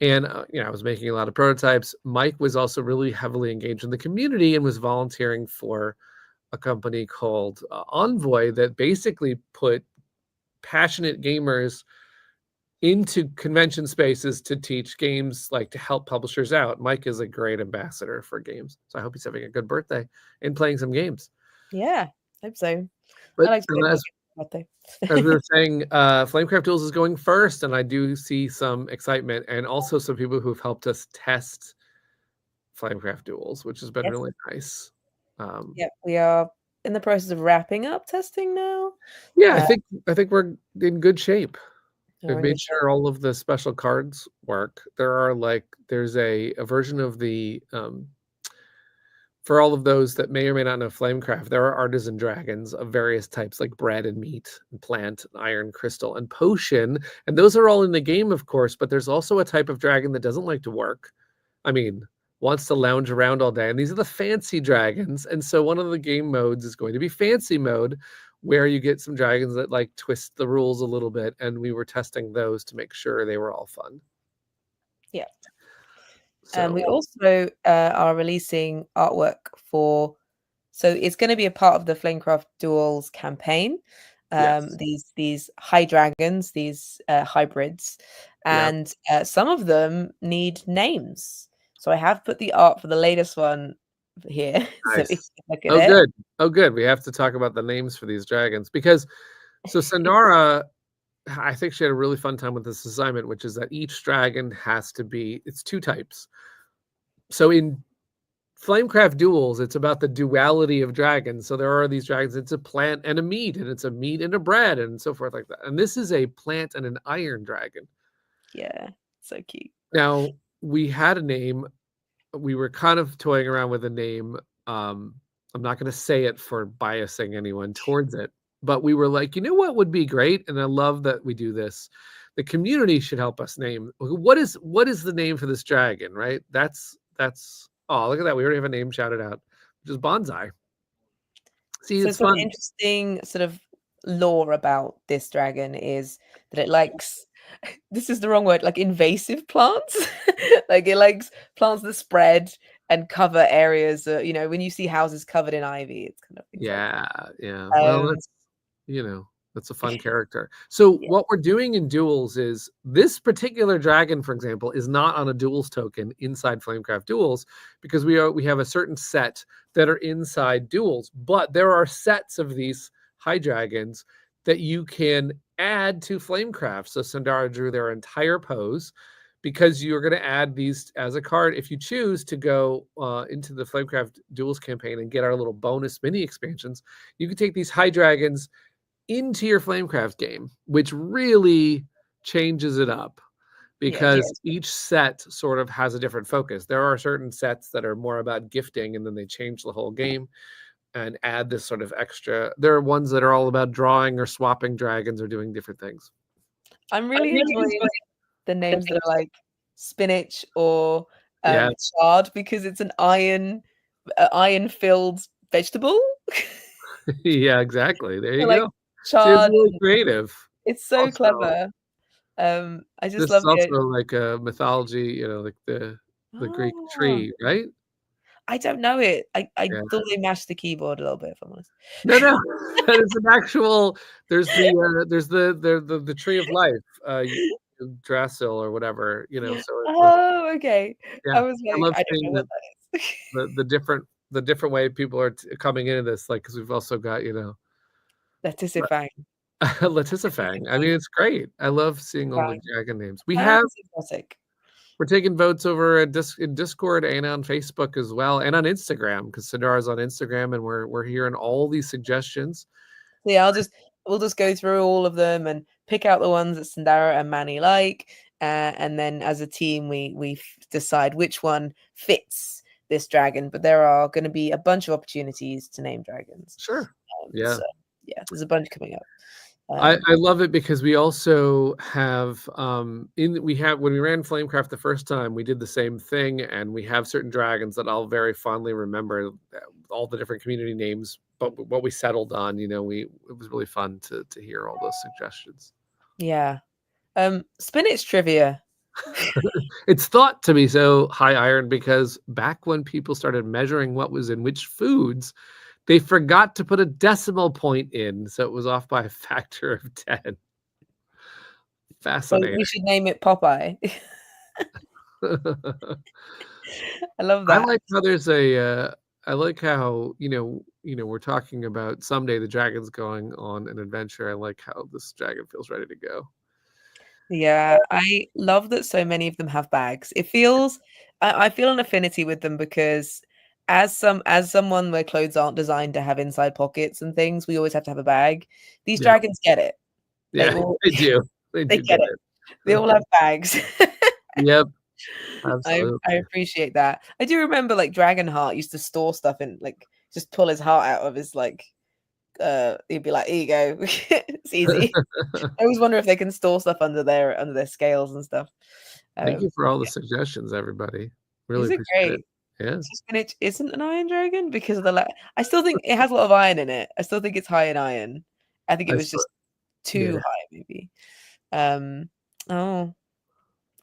And I was making a lot of prototypes. Mike was also really heavily engaged in the community and was volunteering for a company called Envoy that basically put passionate gamers into convention spaces to teach games, like to help publishers out. Mike is a great ambassador for games. So I hope he's having a good birthday and playing some games. Yeah, I hope so. But I like to birthday. As we were saying, Flamecraft Duels is going first, and I do see some excitement and also some people who've helped us test Flamecraft Duels, which has been really nice. Yeah, we are in the process of wrapping up testing now. Yeah, I think we're in good shape. We've made sure all of the special cards work. There's a version of the for all of those that may or may not know Flamecraft, there are artisan dragons of various types, like bread and meat and plant, and iron, crystal, and potion. And those are all in the game, of course, but there's also a type of dragon that doesn't like to work. I mean, wants to lounge around all day. And these are the fancy dragons. And so one of the game modes is going to be fancy mode, where you get some dragons that like twist the rules a little bit. And we were testing those to make sure they were all fun. Yeah. And we also are releasing artwork so it's going to be a part of the Flamecraft Duels campaign. These high dragons, these hybrids, and some of them need names. So I have put the art for the latest one here. So if you Nice. look at Oh, it. good. Oh, good. We have to talk about the names for these dragons because so Sandara, I think she had a really fun time with this assignment, which is that each dragon has to be, it's two types. So in Flamecraft Duels, it's about the duality of dragons. So there are these dragons, it's a plant and a meat, and it's a meat and a bread, and so forth like that. And this is a plant and an iron dragon. Yeah, so cute. Now, we had a name. We were kind of toying around with a name. I'm not going to say it for biasing anyone towards it, but we were like, you know what would be great? And I love that we do this. The community should help us name what is the name for this dragon, right? That's oh, look at that. We already have a name shouted out, which is Bonsai. See, So it's some fun. interesting sort of lore about this dragon is that it likes, this is the wrong word, like invasive plants. Like it likes plants that spread and cover areas. You know, when you see houses covered in ivy, it's kind of things like that. Yeah. Well, that's that's a fun character. So Yeah. what we're doing in duels is this particular dragon, for example, is not on a duels token inside Flamecraft Duels because we have a certain set that are inside duels, but there are sets of these high dragons that you can add to Flamecraft. So Sandara drew their entire pose because you're going to add these as a card if you choose to go into the Flamecraft Duels campaign and get our little bonus mini expansions. You can take these high dragons into your Flamecraft game, which really changes it up because each set sort of has a different focus. There are certain sets that are more about gifting, and then they change the whole game and add this sort of extra. There are ones that are all about drawing or swapping dragons or doing different things. I'm really enjoying the names that are like spinach or chard because it's an iron filled vegetable. Yeah, exactly. There you like go. Chard. It's really creative. It's so also clever. I just love this is it. also like a mythology, like the Greek tree, right? I don't know it. I thought they mashed the keyboard a little bit, if I'm honest. No, that is an actual. There's the tree of life, Drasil or whatever, So. Oh, okay. Yeah, I was like, love I don't seeing know what that is. the different way people are coming into this, like because we've also got Letitia Fang. Letitia Fang. I mean, it's great. I love seeing all the dragon names. We're taking votes over in Discord and on Facebook as well, and on Instagram because Sandara's on Instagram, and we're hearing all these suggestions. Yeah, we'll just go through all of them and pick out the ones that Sandara and Manny like, and then as a team we decide which one fits this dragon. But there are going to be a bunch of opportunities to name dragons. Sure. So, there's a bunch coming up. I love it because we also have when we ran Flamecraft the first time, we did the same thing, and we have certain dragons that I'll very fondly remember all the different community names, but what we settled on, it was really fun to hear all those suggestions. Yeah. Spinach trivia. It's thought to be so high iron because back when people started measuring what was in which foods, they forgot to put a decimal point in, so it was off by a factor of 10. Fascinating. So we should name it Popeye. I love that. I like how there's I like how, we're talking about someday the dragon's going on an adventure. I like how this dragon feels ready to go. Yeah, I love that so many of them have bags. It feels, I feel an affinity with them because as someone where clothes aren't designed to have inside pockets and things, we always have to have a bag. These dragons get it. Yeah, they do. They get it. They all have bags. Yep. Absolutely. I appreciate that. I do remember like Dragonheart used to store stuff in, like, just pull his heart out of his, like, he'd be like, here you go. It's easy. I always wonder if they can store stuff under their scales and stuff. Thank you for all the suggestions, everybody. Really appreciate great. it. Yeah. Spinach isn't an iron dragon because of the I still think it has a lot of iron in it. I still think it's high in iron. I think it was just too high, maybe.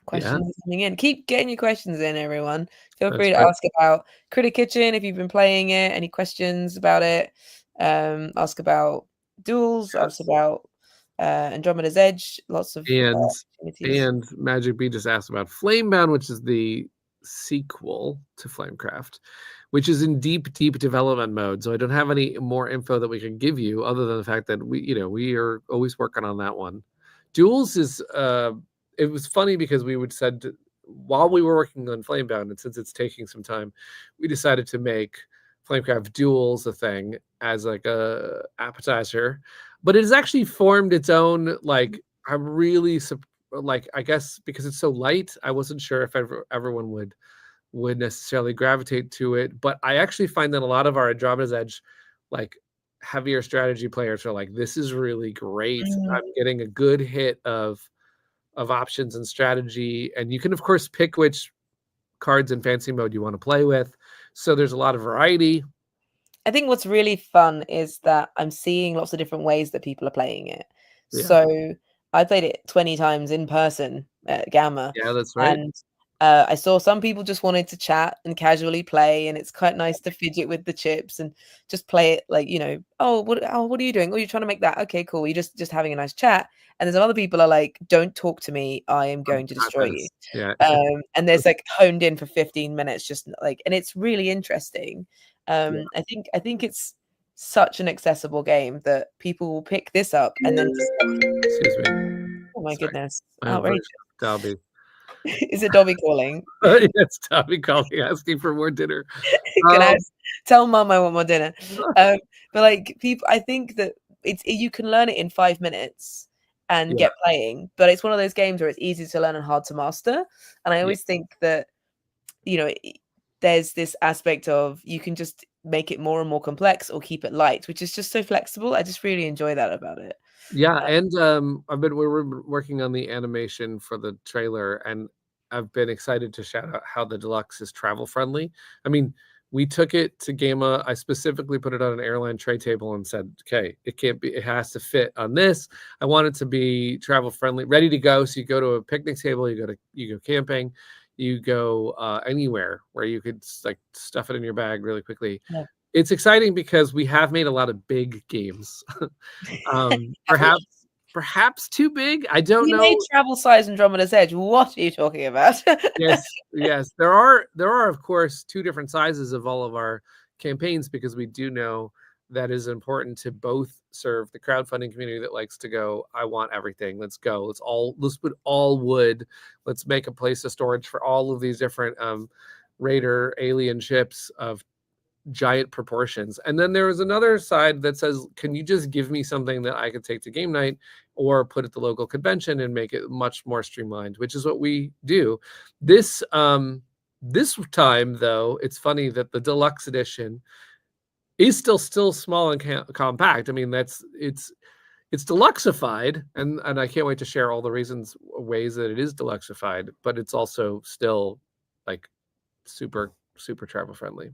Questions coming in. Keep getting your questions in, everyone. Feel free to ask about Critter Kitchen if you've been playing it. Any questions about it? Ask about duels. Ask about Andromeda's Edge. Lots of and Magic B just asked about Flamebound, which is the sequel to Flamecraft, which is in deep development mode. So I don't have any more info that we can give you other than the fact that we are always working on that one. Duels is it was funny because we would said while we were working on Flamebound, and since it's taking some time, we decided to make Flamecraft Duels a thing as like a appetizer, but it has actually formed its own. Like I'm really like I guess because it's so light, I wasn't sure if everyone would necessarily gravitate to it, but I actually find that a lot of our Andromeda's Edge like heavier strategy players are like, this is really great. I'm getting a good hit of options and strategy, and you can of course pick which cards in fancy mode you want to play with. So there's a lot of variety. I think what's really fun is that I'm seeing lots of different ways that people are playing it. Yeah. So I played it 20 times in person at Gamma. Yeah, that's right. And I saw some people just wanted to chat and casually play, and it's quite nice to fidget with the chips and just play it like, oh, what are you doing? Oh, you're trying to make that. Okay, cool. You're just having a nice chat. And there's other people are like, don't talk to me. I am going to destroy you. Yeah. And there's like honed in for 15 minutes, just like, and it's really interesting. Yeah. I think it's such an accessible game that people will pick this up and then Excuse me. Oh my goodness. Outrageous. Dobby. Is it Dobby calling? It's Dobby calling, asking for more dinner. Can I tell Mum I want more dinner? But like people, I think that you can learn it in 5 minutes and get playing, but it's one of those games where it's easy to learn and hard to master. And I always think that there's this aspect of you can just make it more and more complex or keep it light, which is just so flexible. I just really enjoy that about it. Yeah, and we're working on the animation for the trailer, and I've been excited to shout out how the deluxe is travel friendly. I mean, we took it to Gama. I specifically put it on an airline tray table and said, okay, it has to fit on this. I want it to be travel friendly, ready to go. So you go to a picnic table, you go camping, you go anywhere where you could like stuff it in your bag really quickly. Yeah. It's exciting because we have made a lot of big games. Perhaps too big. I don't know. Made travel size Andromeda's Edge. What are you talking about? Yes. There are of course 2 different sizes of all of our campaigns, because we do know that is important to both serve the crowdfunding community that likes to go, I want everything. Let's go. Let's put all wood. Let's make a place of storage for all of these different raider alien ships of giant proportions. And then there is another side that says, can you just give me something that I could take to game night or put at the local convention and make it much more streamlined, which is what we do. This time though, it's funny that the deluxe edition is still small and compact. I mean, it's deluxeified, and I can't wait to share all the ways that it is deluxeified, but it's also still like super travel friendly.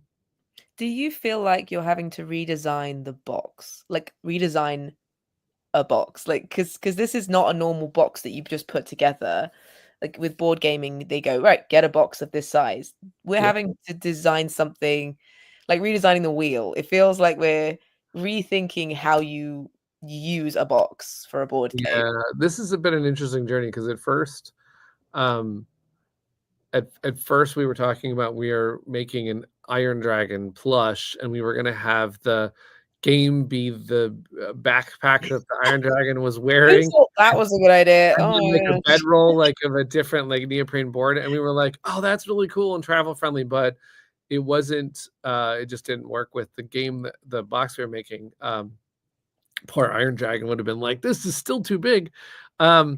Do you feel like you're having to redesign the box? Like redesign a box? Like because this is not a normal box that you just put together. Like with board gaming, they go, right, get a box of this size. We're having to design something, like redesigning the wheel. It feels like we're rethinking how you use a box for a board game. Yeah, this has been an interesting journey, because at first we were talking about we are making an Iron Dragon plush, and we were going to have the game be the backpack that the Iron Dragon was wearing. That was a good idea. A bedroll like of a different like neoprene board, and we were like, oh, that's really cool and travel friendly, but it wasn't. It just didn't work with the game, the box we were making. Poor Iron Dragon would have been like, this is still too big. But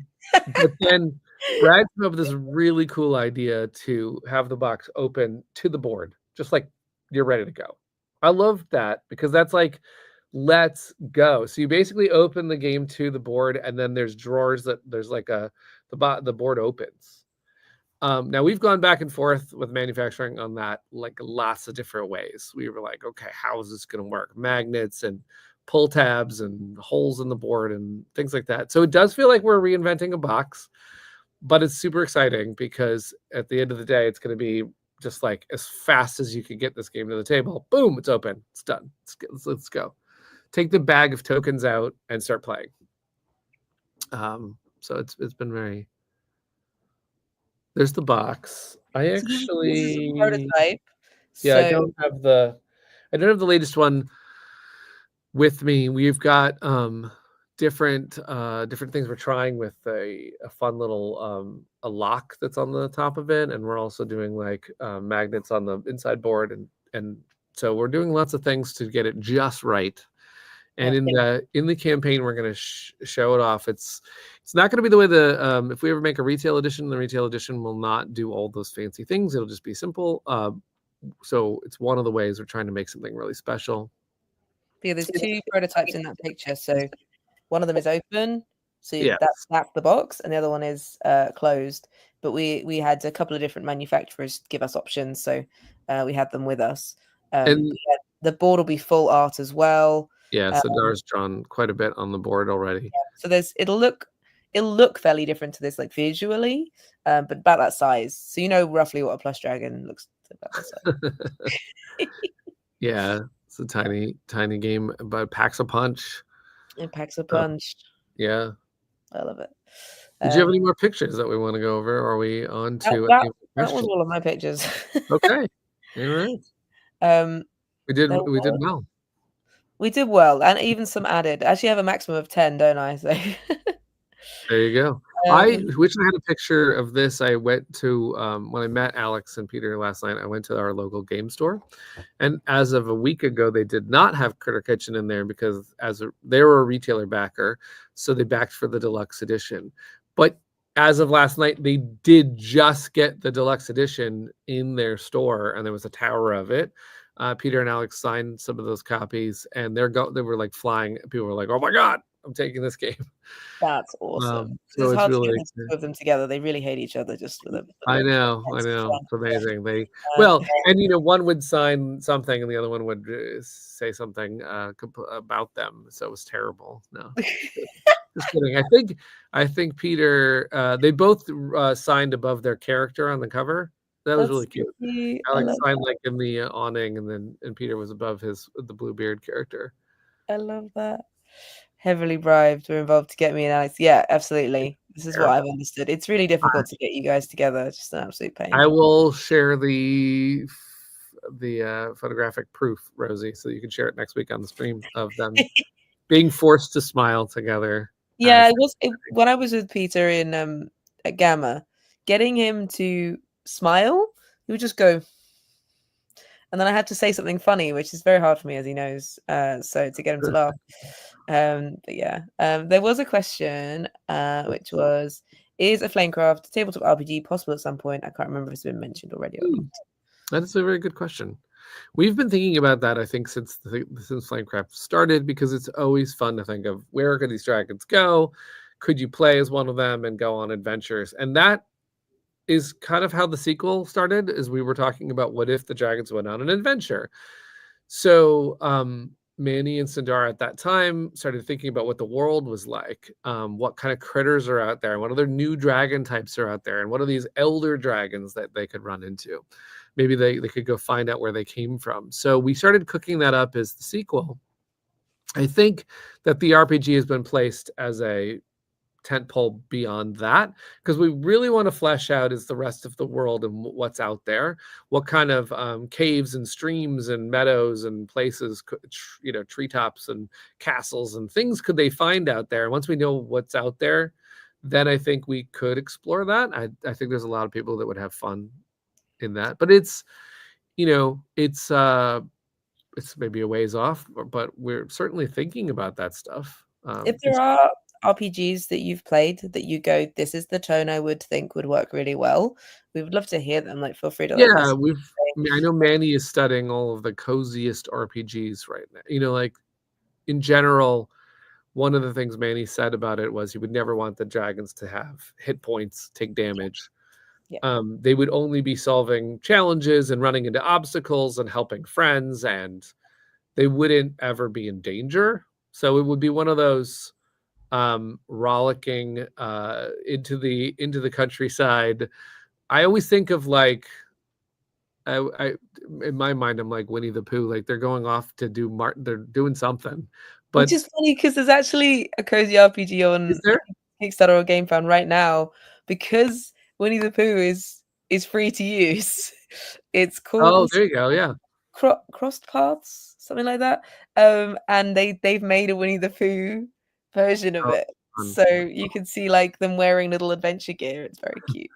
then Brad came up with this really cool idea to have the box open to the board, just like you're ready to go. I love that, because that's like, let's go. So you basically open the game to the board, and then there's drawers that there's like the board opens. Now we've gone back and forth with manufacturing on that, like lots of different ways. We were like, okay, how is this going to work? Magnets and pull tabs and holes in the board and things like that. So it does feel like we're reinventing a box, but it's super exciting, because at the end of the day, it's going to be just like as fast as you can get this game to the table. Boom, it's open. It's done. Let's go. Take the bag of tokens out and start playing. So it's been very... There's the box. I So this is a actually, prototype. yeah, I So don't have the latest one with me. We've got different things we're trying with a fun little a lock that's on the top of it, and we're also doing like magnets on the inside board, and so we're doing lots of things to get it just right. And in the campaign, we're going to show it off. It's not going to be the way if we ever make a retail edition, the retail edition will not do all those fancy things. It'll just be simple. So it's one of the ways we're trying to make something really special. Yeah, there's 2 prototypes in that picture. So one of them is open, so Yes. that's the box, and the other one is closed. But we had a couple of different manufacturers give us options, so we had them with us. And yeah, the board will be full art as well. yeah, so Dara's drawn quite a bit on the board already. Yeah, so it'll look fairly different to this, like visually, but about that size. So you know roughly what a plush dragon looks about that size. Yeah, it's a tiny game, but packs a punch. It packs a punch. Yeah. I love it. Did you have any more pictures that we want to go over? Or are we on to that was all of my pictures. Okay. All right. We did well. We did well, and even some added. I actually have a maximum of 10, don't I? So there you go. I wish I had a picture of this. I went to when I met Alex and Peter last night, I went to our local game store, and as of a week ago, they did not have Critter Kitchen in there because they were a retailer backer, so they backed for the deluxe edition. But as of last night, they did just get the deluxe edition in their store, and there was a tower of it. Peter and Alex signed some of those copies, and they were like flying. People were like, "Oh my god, I'm taking this game." That's awesome. So it's hard really to get the 2 of them together. They really hate each other. Just with them. I know. It's amazing. And one would sign something, and the other one would say something about them. So it was terrible. No, just kidding. I think Peter. They both signed above their character on the cover. That was really cute. Alex signed like in the awning, and Peter was above the Bluebeard character. I love that. Heavily bribed or involved to get me and Alex. Yeah, absolutely. This is what I've understood. It's really difficult to get you guys together. It's just an absolute pain. I will share the photographic proof, Rosie, so you can share it next week on the stream of them being forced to smile together. Yeah, when I was with Peter in at Gamma, getting him to smile, he would just go, and then I had to say something funny, which is very hard for me, as he knows. So to get him to laugh. But yeah, there was a question which was, is a Flamecraft tabletop RPG possible at some point? I can't remember if it's been mentioned already or not. That is a very good question. We've been thinking about that, I think, since Flamecraft started, because it's always fun to think of where could these dragons go? Could you play as one of them and go on adventures? And that is kind of how the sequel started, is we were talking about what if the dragons went on an adventure. So Manny and Sindar at that time started thinking about what the world was like, what kind of critters are out there, what other new dragon types are out there, and what are these elder dragons that they could run into. Maybe they could go find out where they came from. So we started cooking that up as the sequel. I think that the RPG has been placed as a tentpole beyond that, because we really want to flesh out is the rest of the world and what's out there, what kind of caves and streams and meadows and places, treetops and castles and things could they find out there. And once we know what's out there, then I think we could explore that. I think there's a lot of people that would have fun in that, but it's maybe a ways off, but we're certainly thinking about that stuff. If there are RPGs that you've played that you go, this is the tone I would think would work really well, we would love to hear them. Like, feel free to I know Manny is studying all of the coziest RPGs right now. Like in general, one of the things Manny said about it was he would never want the dragons to have hit points, take damage. Yeah. They would only be solving challenges and running into obstacles and helping friends, and they wouldn't ever be in danger. So it would be one of those rollicking into the countryside. I always think of like, I in my mind, I'm like Winnie the Pooh, like they're going off to they're doing something. But which is funny because there's actually a cozy RPG on Kickstarter or GameFound right now, because Winnie the Pooh is is free to use. It's called Oh, there you go. Yeah. Crossed Paths, something like that. And they've made a Winnie the Pooh version of Oh, it, fun. so you can see like them wearing little adventure gear. It's very cute.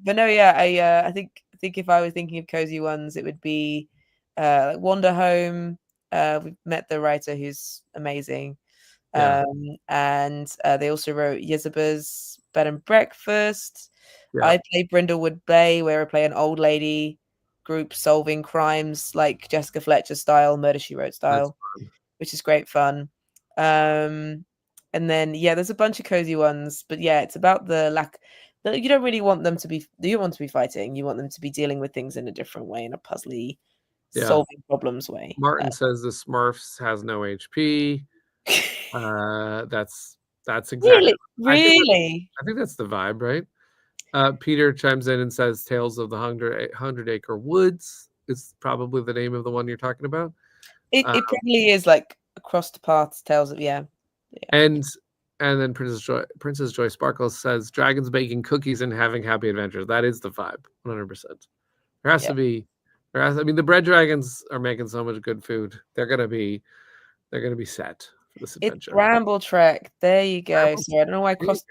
But no, yeah, I think if I was thinking of cozy ones, it would be like Wander Home. We've met the writer who's amazing. Yeah. And they also wrote Yezebel's Bed and Breakfast. Yeah. I play Brindlewood Bay, where I play an old lady group solving crimes like Jessica Fletcher style, Murder She Wrote That's style, fun. which is great fun. And then there's a bunch of cozy ones, but it's about the lack. You don't really want them to be. You want to be fighting. You want them to be dealing with things in a different way, in a puzzly, Yeah. solving problems way. Martin says the Smurfs has no HP. That's exactly. Really. I think that's the vibe, right? Peter chimes in and says Tales of the Hundred Acre Woods is probably the name of the one you're talking about. It probably is like Across the Paths, Tales of And then Princess Joy Sparkles says dragons baking cookies and having happy adventures. That is the vibe, 100%. There has to be. I mean, the bread dragons are making so much good food. They're gonna be set for this adventure. It's Bramble Trek. There you go. So I don't know why Cross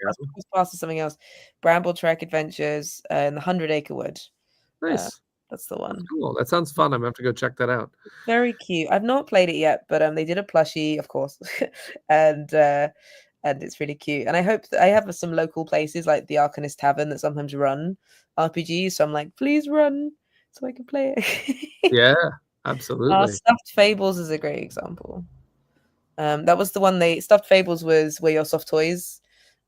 Paths is something else. Bramble Trek Adventures in the 100 Acre Wood. Nice. That's the one. That's cool. That sounds fun. I'm gonna have to go check that out. Very cute. I've not played it yet, but they did a plushie, of course, and it's really cute. And I hope that I have some local places like the Arcanist Tavern that sometimes run RPGs. So I'm like, please run so I can play it. Yeah, absolutely. Stuffed Fables is a great example. That was the one Stuffed Fables was where your soft toys,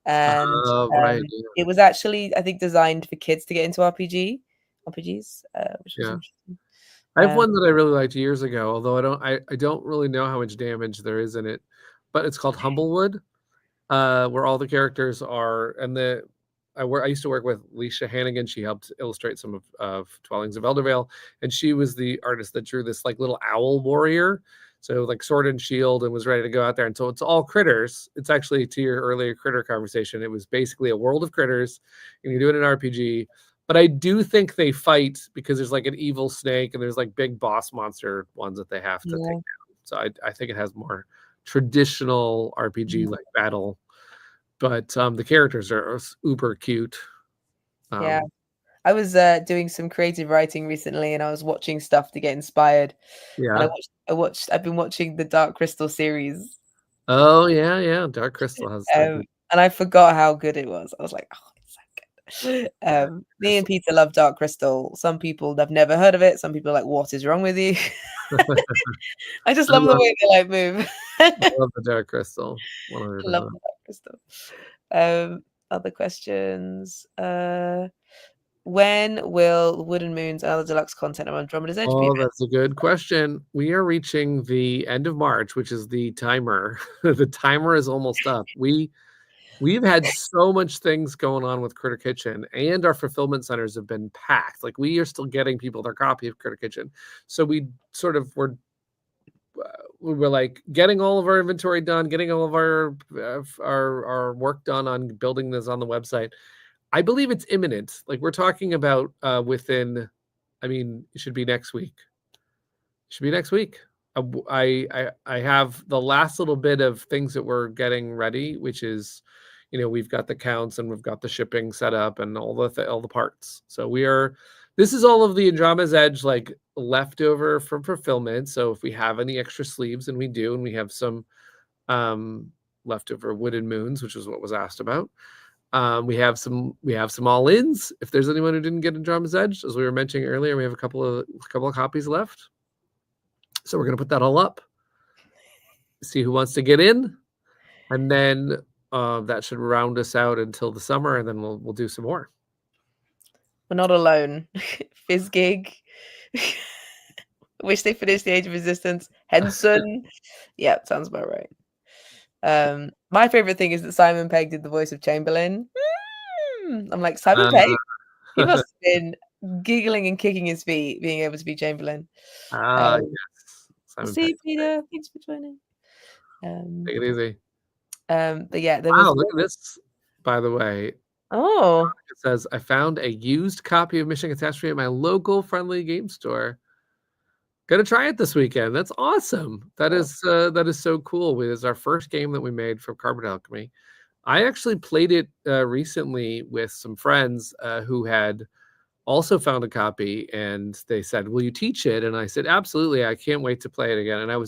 and right, it was actually I think designed for kids to get into RPGs, which was interesting. I have one that I really liked years ago, although I don't really know how much damage there is in it, but it's called Humblewood, where all the characters are, and I used to work with Leisha Hannigan. She helped illustrate some of Dwellings of Eldervale, and she was the artist that drew this like little owl warrior, so like sword and shield, and was ready to go out there. And so it's all critters. It's actually, to your earlier critter conversation, it was basically a world of critters, and you're doing an RPG. But I do think they fight because there's like an evil snake and there's like big boss monster ones that they have to take down. So I think it has more traditional RPG like battle, but the characters are uber cute. I was doing some creative writing recently, and I was watching stuff to get inspired. Yeah, and I've been watching the Dark Crystal series. Oh yeah, Dark Crystal has. And I forgot how good it was. I was like, oh, it's so good. Me and Peter love Dark Crystal. Some people have never heard of it. Some people are like, what is wrong with you? I just love the way they like move. I love the Dark Crystal. 100%. I love the Dark Crystal. Other questions. When will Wooden Moons and other deluxe content on Andromeda's Edge be? Oh, that's a good question. We are reaching the end of March, which is the timer. The timer is almost up. We've had so much things going on with Critter Kitchen, and our fulfillment centers have been packed. Like, we are still getting people their copy of Critter Kitchen. So we sort of were like getting all of our inventory done, getting all of our work done on building this on the website. I believe it's imminent. Like, we're talking about within, I mean, it should be next week. I have the last little bit of things that we're getting ready, which is, we've got the counts and we've got the shipping set up and all the parts. So this is all of the Andromeda's Edge like leftover from fulfillment. So if we have any extra sleeves, and we do, and we have some leftover Wooden Moons, which is what was asked about. We have some all-ins. If there's anyone who didn't get Andromeda's Edge, as we were mentioning earlier, we have a couple of copies left. So we're gonna put that all up. See who wants to get in, and then that should round us out until the summer, and then we'll do some more. We're not alone. Fizzgig. Wish they finished the Age of Resistance. Henson. Yeah, sounds about right. My favorite thing is that Simon Pegg did the voice of Chamberlain. I'm like, Simon Pegg? He must have been giggling and kicking his feet being able to be Chamberlain. Yes. Simon See you, Pegg. Peter. Thanks for joining. Take it easy. But yeah, Wow, look at this, by the way. Oh, It says, I found a used copy of Mission Catastrophe at my local friendly game store. Gonna try it this weekend. That's awesome. That is so cool. It was our first game that we made for Cardboard Alchemy. I actually played it recently with some friends who had also found a copy, and they said, "Will you teach it?" And I said, "Absolutely. I can't wait to play it again." And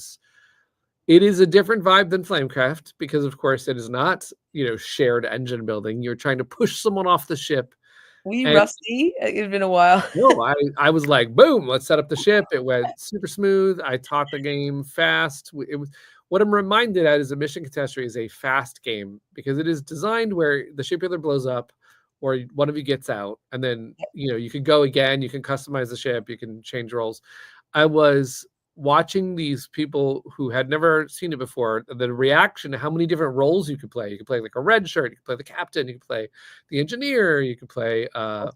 it is a different vibe than Flamecraft because, of course, it is not, shared engine building. You're trying to push someone off the ship. were you And rusty? It's been a while. no, I was like, boom, let's set up the ship. It went super smooth. I taught the game fast. It was what I'm reminded at is a Mission Catastrophe is a fast game because it is designed where the ship either blows up or one of you gets out, and then you can go again. You can customize the ship. You can change roles. I was watching these people who had never seen it before, the reaction to how many different roles you could play. You could play like a red shirt, you could play the captain, you could play the engineer, you could play the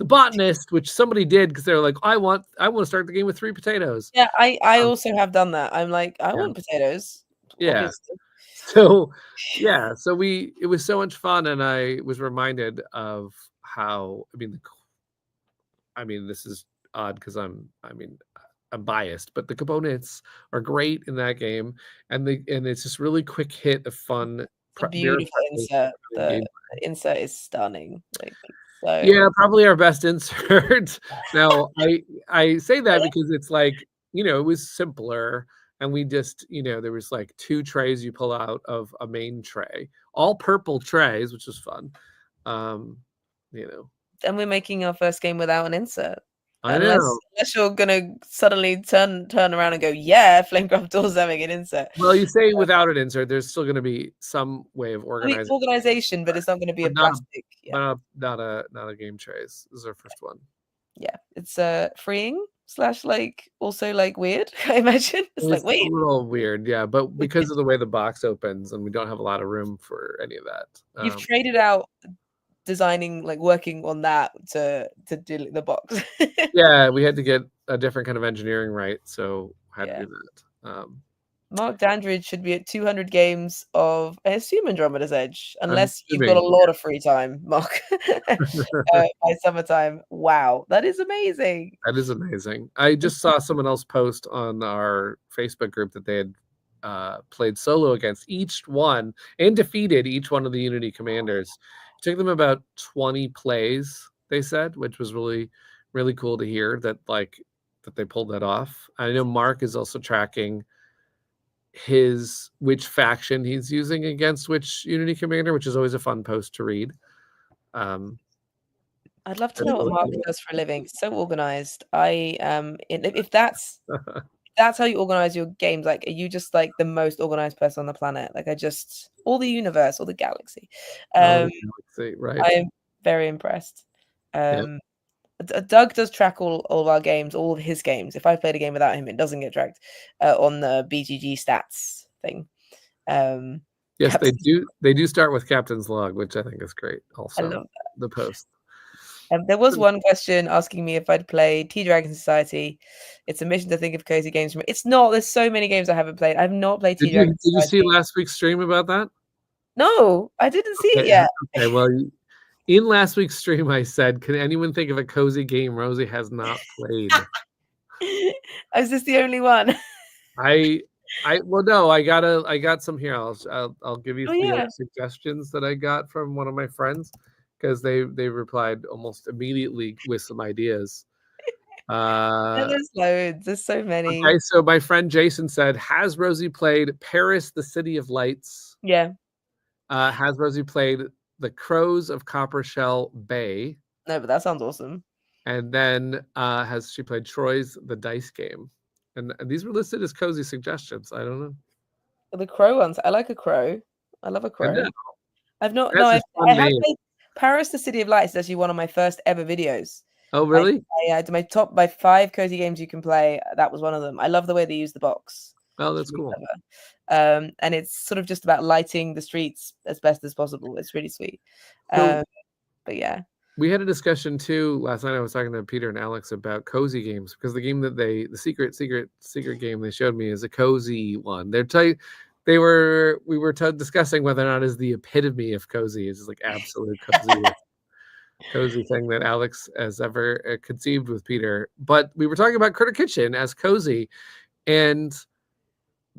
botanist, which somebody did because they were like, I want to start the game with 3 potatoes. Yeah, I also have done that. I'm like, I Yeah. want potatoes. Yeah. Obviously. So it was so much fun, and I was reminded of how this is odd because I'm biased, but the components are great in that game, and it's just really quick hit of fun. It's a beautiful insert. The insert is stunning. Like, so yeah, probably our best insert. Now, I say that because it's like, it was simpler, and we just, there was like 2 trays you pull out of a main tray, all purple trays, which was fun. And we're making our first game without an insert. I know. Unless you're gonna suddenly turn around and go, yeah, Flamecraft Duels having an insert. Well, you say without an insert, there's still going to be some way of organization, but it's not going to be a plastic. Not a game trays. This is our first one. Yeah, it's freeing / like also like weird. I imagine it's like weird. A little weird, yeah, but because of the way the box opens, and we don't have a lot of room for any of that. You've traded out designing, like working on that to do the box. Yeah, we had to get a different kind of engineering right, so had to do that. Mark Dandridge should be at 200 games of, I assume, Andromeda's Edge, unless you've got a lot of free time, Mark. By summertime. Wow, that is amazing. That is amazing. I just saw someone else post on our Facebook group that they had played solo against each one and defeated each one of the Unity commanders. It took them about 20 plays, they said, which was really, really cool to hear that they pulled that off. I know Mark is also tracking which faction he's using against which Unity commander, which is always a fun post to read. I'd love to know what Mark does for a living. So organized. If that's how you organize your games, like, are you just like the most organized person on the planet? Like, all the universe, all the galaxy. Right. I am very impressed. Doug does track all of our games, all of his games. If I played a game without him, it doesn't get tracked on the BGG stats thing. Yes, they do start with Captain's Log, which I think is great. Also, I love that. The post. There was one question asking me if I'd play Tea Dragon Society. It's a mission to think of cozy games. It's not. There's so many games I haven't played. I've not played Tea Dragon Society. Did you see last week's stream about that? No, I didn't see it yet. Okay, well, in last week's stream, I said, "Can anyone think of a cozy game Rosie has not played?" Is this the only one? No, I got some here. I'll give you the suggestions that I got from one of my friends, because they replied almost immediately with some ideas. There's loads. There's so many. Okay, so my friend Jason said, "Has Rosie played Paris, the City of Lights?" Yeah. Has Rosie played The Crows of Coppershell Bay? No, but that sounds awesome. And then has she played Troy's The Dice Game? And these were listed as cozy suggestions. I don't know. The crow ones. I like a crow. I love a crow. I've not. No, I have played Paris, the City of Lights. Is actually one of my first ever videos. Oh, really? My 5 cozy games you can play. That was one of them. I love the way they use the box. Oh, that's cool. And it's sort of just about lighting the streets as best as possible. It's really sweet. But yeah. We had a discussion too last night. I was talking to Peter and Alex about cozy games, because the game that the secret game they showed me is a cozy one. we were discussing whether or not is the epitome of cozy. It's like absolute cozy thing that Alex has ever conceived with Peter. But we were talking about Critter Kitchen as cozy, and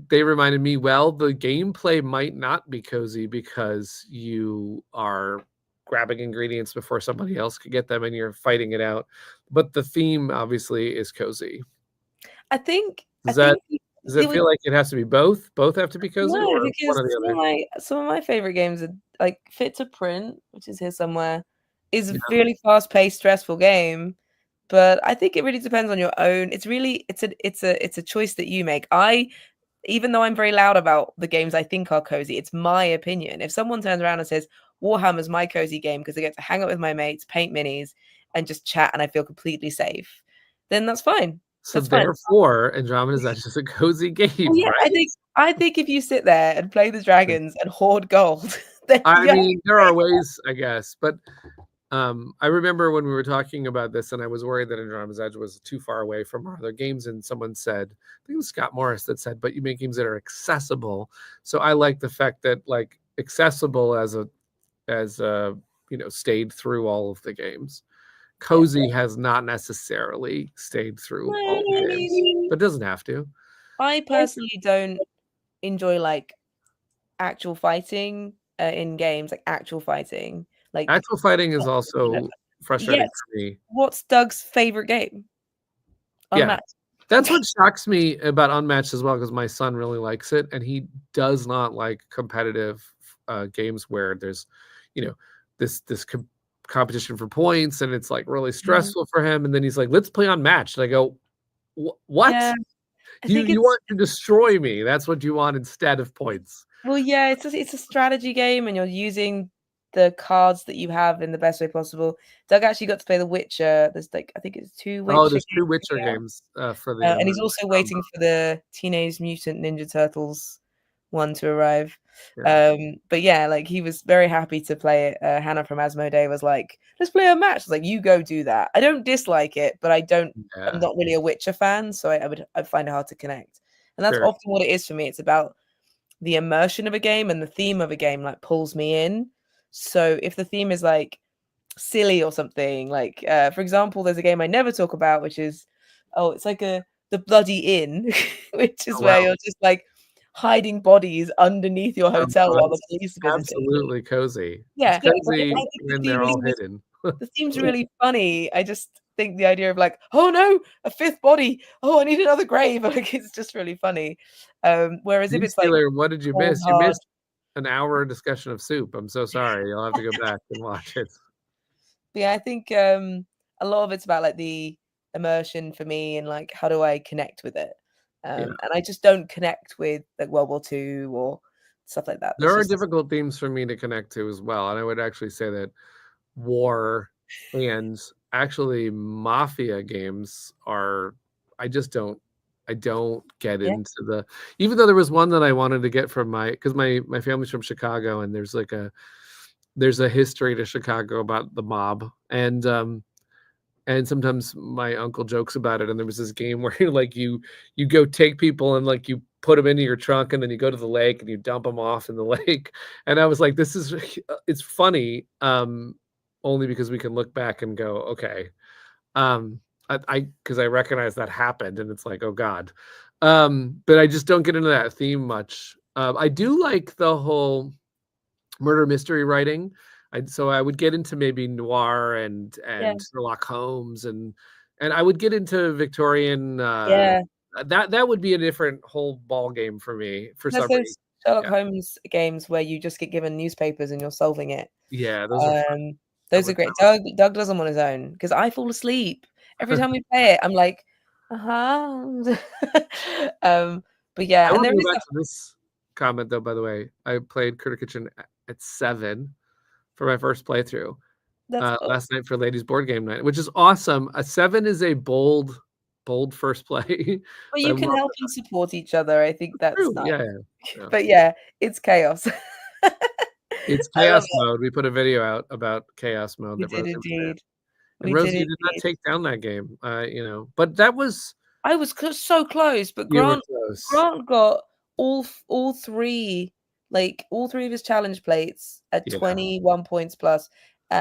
they reminded me, well, the gameplay might not be cozy because you are grabbing ingredients before somebody else could get them and you're fighting it out. But the theme obviously is cozy. Does it feel like it has to be both? Both have to be cozy, No, or because one or the other? some of my favorite games are like Fit to Print, which is here somewhere, is a Yeah. really fast-paced, stressful game. But I think it really depends on your own. It's a choice that you make. Even though I'm very loud about the games I think are cozy, it's my opinion. If someone turns around and says Warhammer's my cozy game because I get to hang out with my mates, paint minis, and just chat, and I feel completely safe, then that's fine. So That's fine. therefore, Andromeda is actually just a cozy game, Well, yeah, right? I think if you sit there and play the dragons and hoard gold, then I mean, there are ways, I guess, but I remember when we were talking about this, and I was worried that Andromeda's Edge was too far away from our other games, and someone said, I think it was Scott Morris that said, but you make games that are accessible. So I like the fact that like accessible as stayed through all of the games. Cozy has not necessarily stayed through all the games, but it doesn't have to. I personally don't enjoy like actual fighting in games, like actual fighting. Like Actual fighting is also frustrating for me. What's Doug's favorite game? Unmatched. Yeah, that's what shocks me about Unmatched as well, because my son really likes it, and he does not like competitive games where there's, this competition for points, and it's like really stressful for him. And then he's like, "Let's play Unmatched." And I go, "What? Yeah, you want to destroy me? That's what you want instead of points." Well, yeah, it's a strategy game, and you're using the cards that you have in the best way possible. Doug actually got to play The Witcher. There's I think it's 2 Witcher. Oh, there's 2 Witcher games for the. And he's also waiting for the Teenage Mutant Ninja Turtles one to arrive. Yeah. But yeah, like he was very happy to play it. Hannah from Asmodee was like, "Let's play a match." I was like, "You go do that." I don't dislike it, but I'm not really a Witcher fan, so I'd find it hard to connect. And that's often what it is for me. It's about the immersion of a game, and the theme of a game like pulls me in. So if the theme is like silly or something, like for example, there's a game I never talk about, which is it's like the Bloody Inn, which is where you're just like hiding bodies underneath your hotel while the police visit. Absolutely cozy. Yeah, it's cozy when they're all hidden. The theme's really funny. I just think the idea of like, oh no, a 5th body. Oh, I need another grave. Like it's just really funny. Whereas if it's like, what did you miss? You missed an hour discussion of Soup. I'm so sorry. You'll have to go back and watch it. But yeah, I think a lot of it's about like the immersion for me, and like how do I connect with it. And I just don't connect with like World War II or stuff like that. There are difficult themes for me to connect to as well. And I would actually say that war and actually mafia games are, I don't get into the, even though there was one that I wanted to get from because my family's from Chicago, and there's a history to Chicago about the mob. And sometimes my uncle jokes about it. And there was this game where you go take people and like you put them into your trunk, and then you go to the lake and you dump them off in the lake. And I was like, it's funny. Only because we can look back and go, okay. Because I recognize that happened, and it's like, oh God. But I just don't get into that theme much. I do like the whole murder mystery writing. So I would get into maybe noir and Sherlock Holmes, and I would get into Victorian. That would be a different whole ball game for me for some reason. Sherlock Holmes games where you just get given newspapers and you're solving it. Yeah, those are fun. Those are great. Doug does them on his own because I fall asleep every time we play it. I'm like, but yeah, and there is this comment though. By the way, I played Critter Kitchen at 7 for my first playthrough last night for ladies board game night, which is awesome. A 7 is a bold first play. But you can help and support each other. I think that's nice. Yeah. But yeah, it's chaos. It's chaos mode. We put a video out about chaos mode. We did indeed. And Rosie did not take down that game, but that was. I was so close, but Grant got all three of his challenge plates at 21 points plus.